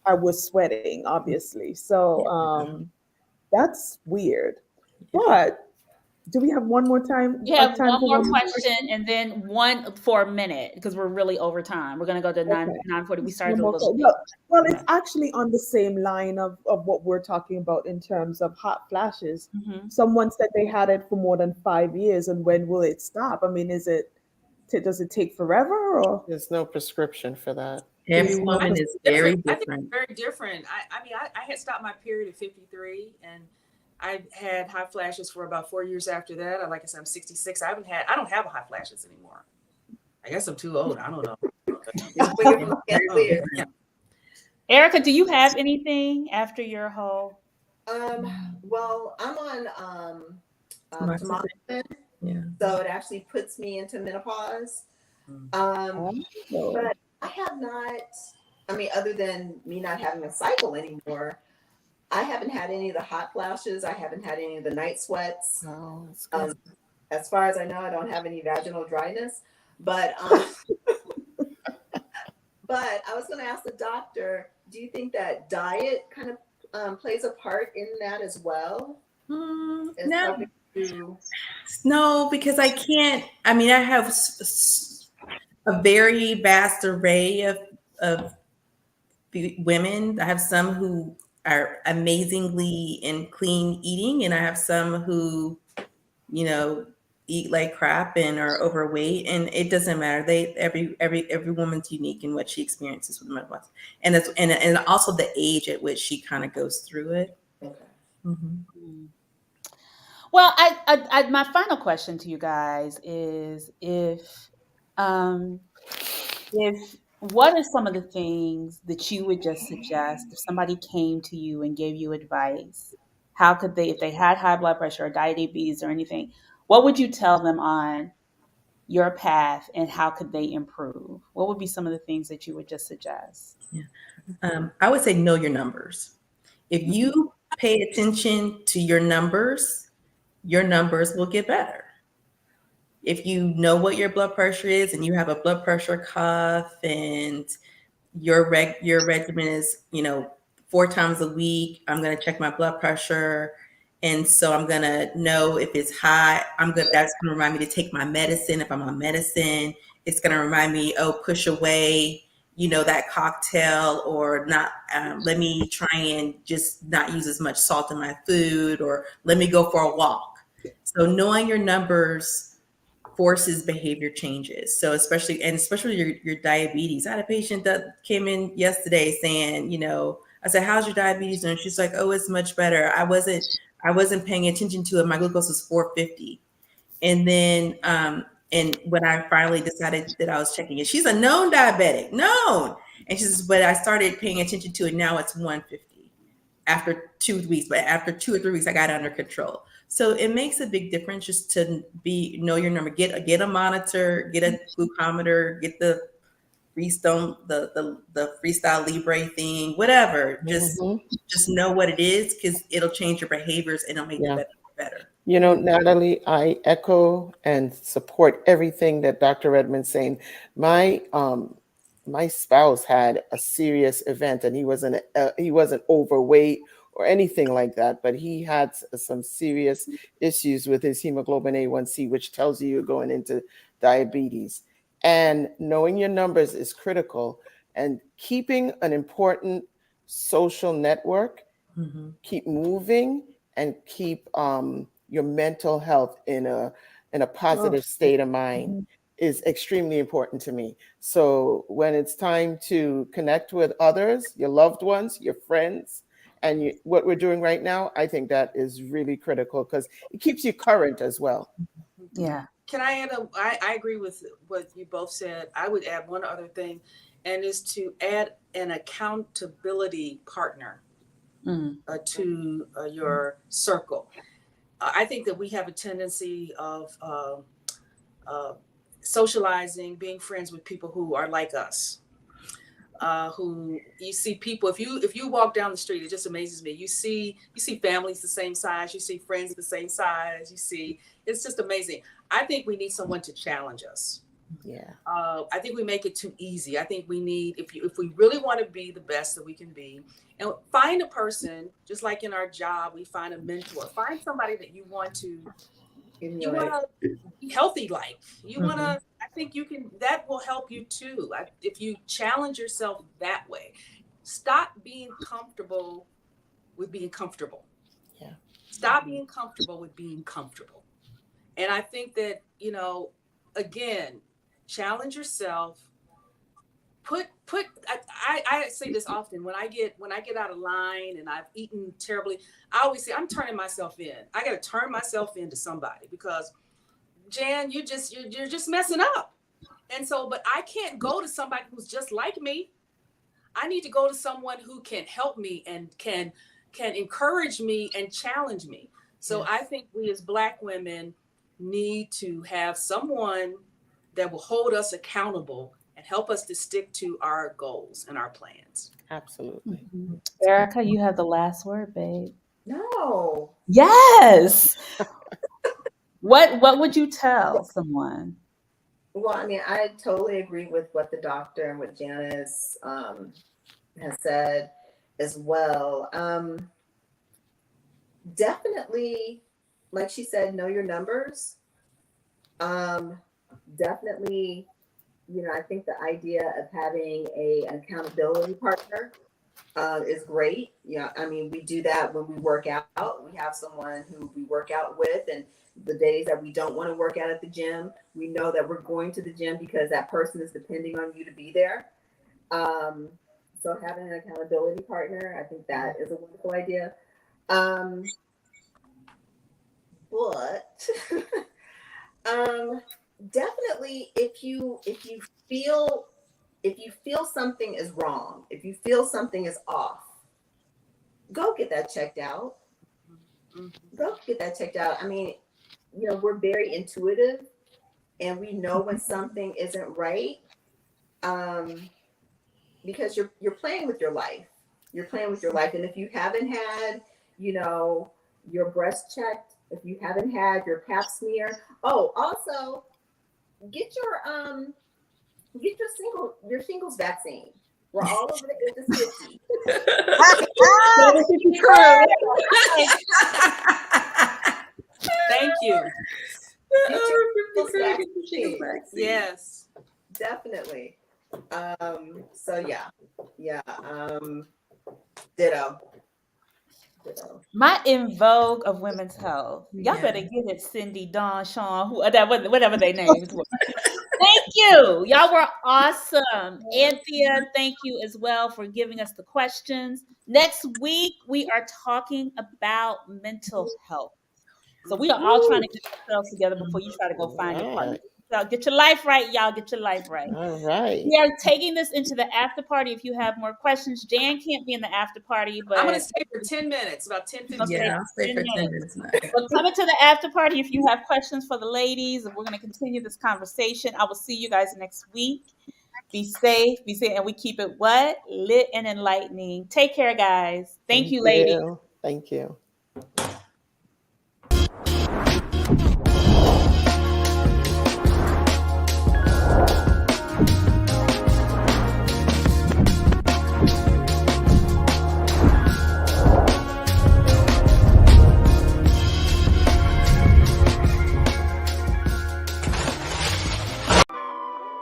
I was sweating, obviously. So that's weird. But Do we have one more time? You have Time one for more one more question and then one for a minute because we're really over time. We're gonna go to Okay. 9:40. We started One a more little question. late. Well, Yeah. it's actually on the same line of what we're talking about in terms of hot flashes. Mm-hmm. Someone said they had it for more than 5 years, and when will it stop? I mean, does it take forever or There's no prescription for that. Every there's no woman is very Different. I think different. it's very different. I mean, I had stopped my period at 53, and I had hot flashes for about 4 years after that. Like I said, I'm 66. I don't have hot flashes anymore. I guess I'm too old. I don't know. It's weird. It's Very weird. different. Erica, do you have anything after your whole? Well, I'm on Tamoxifen. tamoxifen, Yeah. so it actually puts me into menopause. But I have not. I mean, other than me not having a cycle anymore, I haven't had any of the hot flashes. I haven't had any of the night sweats. Oh, that's good. As far as I know, I don't have any vaginal dryness. But but I was going to ask the doctor, do you think that diet kind of plays a part in that as well? As No, helping to- no, because I can't. I mean, I have a very vast array of women. I have some who are amazingly in clean eating, and I have some who, you know, eat like crap and are overweight, and it doesn't matter. Every woman's unique in what she experiences with menopause, and that's and also the age at which she kind of goes through it. Okay. Mm-hmm. Well, my final question to you guys is if what are some of the things that you would just suggest if somebody came to you and gave you advice? How could they, if they had high blood pressure or diabetes or anything, what would you tell them on your path and how could they improve? What would be some of the things that you would just suggest? I would say know your numbers. If you pay attention to your numbers will get better. If you know what your blood pressure is and you have a blood pressure cuff and your regimen is, 4 times a week, I'm going to check my blood pressure. And so I'm going to know if it's high. That's going to remind me to take my medicine. If I'm on medicine, it's going to remind me, push away, that cocktail, or not, let me try and just not use as much salt in my food, or let me go for a walk. So knowing your numbers forces behavior changes. So especially your diabetes. I had a patient that came in yesterday saying, I said, how's your diabetes? And she's like, oh, it's much better. I wasn't paying attention to it. My glucose was 450. And then, and when I finally decided that I was checking it, she's a known diabetic, known. And she says, but I started paying attention to it. Now it's 150 after 2 weeks, but after 2 or 3 weeks, I got it under control. So it makes a big difference just to know your number, get a monitor, get a glucometer, get the Freestone, the Freestyle Libre thing, whatever. Just know what it is, because it'll change your behaviors and it'll make it better. Natalie, I echo and support everything that Dr. Redmond's saying. My spouse had a serious event, and he wasn't overweight or anything like that, but he had some serious issues with his hemoglobin A1C, which tells you you're going into diabetes. And knowing your numbers is critical, and keeping an important social network, keep moving, and keep your mental health in a positive state of mind is extremely important to me. So when it's time to connect with others, your loved ones, your friends, and what we're doing right now, I think that is really critical because it keeps you current as well. Yeah. Can I add I agree with what you both said. I would add one other thing, and is to add an accountability partner to your circle. I think that we have a tendency of socializing, being friends with people who are like us. Who you see people, if you walk down the street, it just amazes me. You see families the same size, you see friends the same size, it's just amazing. I think we need someone to challenge us. Yeah. I think we make it too easy. I think we need, if we really want to be the best that we can be, and find a person, just like in our job, we find a mentor, find somebody that you want to You want a healthy life. You want to, I think you can, that will help you too. If you challenge yourself that way, stop being comfortable with being comfortable. Yeah. Stop being comfortable with being comfortable. And I think that, again, challenge yourself. I say this often when I get out of line and I've eaten terribly, I always say I'm turning myself in. I got to turn myself into somebody because Jan, you're just messing up. And so, but I can't go to somebody who's just like me. I need to go to someone who can help me and can encourage me and challenge me. So yes. I think we as Black women need to have someone that will hold us accountable and help us to stick to our goals and our plans. Absolutely. Mm-hmm. Erica, you have the last word, babe. No. Yes. What would you tell someone? Well, I mean, I totally agree with what the doctor and what Janice has said as well. Definitely, like she said, know your numbers. Definitely, I think the idea of having an accountability partner is great. Yeah, I mean, we do that when we work out. We have someone who we work out with, and the days that we don't want to work out at the gym, we know that we're going to the gym because that person is depending on you to be there. So having an accountability partner, I think that is a wonderful idea. But definitely, if you feel something is wrong, if you feel something is off, go get that checked out. Go get that checked out. I mean, we're very intuitive and we know when something isn't right, because you're playing with your life. You're playing with your life. And if you haven't had, your breast checked, if you haven't had your pap smear, also get your shingles vaccine. We're all over the age of 50. Thank you. Yes, definitely. So yeah. Ditto. My in vogue of women's health. Y'all better get it, Cindy, Dawn, Sean, whatever their names were. Thank you. Y'all were awesome. Anthea, thank you as well for giving us the questions. Next week, we are talking about mental health. So we are all trying to get ourselves together before you try to go find your partner. So get your life right, y'all. Get your life right. All right. We are taking this into the after party. If you have more questions, Jan can't be in the after party, but I'm going to stay for 10 minutes, about 10, 15 minutes. Yeah, I'll stay for 10 minutes. Well, coming to the after party, if you have questions for the ladies, and we're going to continue this conversation. I will see you guys next week. Be safe, and we keep it lit and enlightening. Take care, guys. Thank you, ladies. Thank you.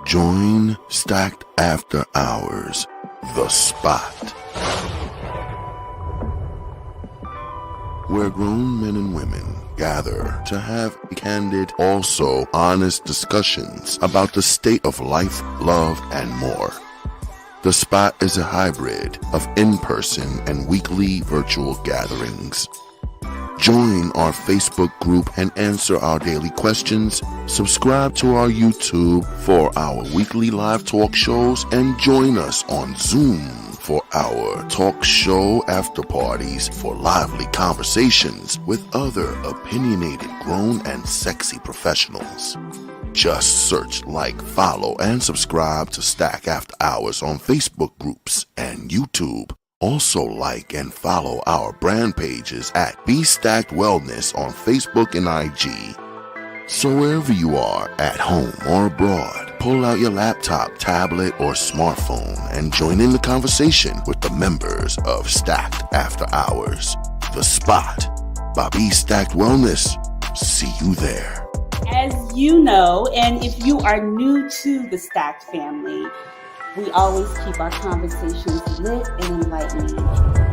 Join Stacked After Hours, The Spot, where grown men and women gather to have candid, also honest discussions about the state of life, love, and more. The Spot is a hybrid of in-person and weekly virtual gatherings. Join our Facebook group and answer our daily questions. Subscribe to our YouTube for our weekly live talk shows and join us on Zoom for our talk show after parties for lively conversations with other opinionated, grown, and sexy professionals. Just search, follow, and subscribe to Stack After Hours on Facebook groups and YouTube. Also like and follow our brand pages at Be Stacked Wellness on Facebook and IG. So wherever you are, at home or abroad, pull out your laptop, tablet, or smartphone and join in the conversation with the members of Stacked After Hours, The Spot, by Be Stacked Wellness. See you there. As you know, and if you are new to the Stacked family, we always keep our conversations lit and enlightening.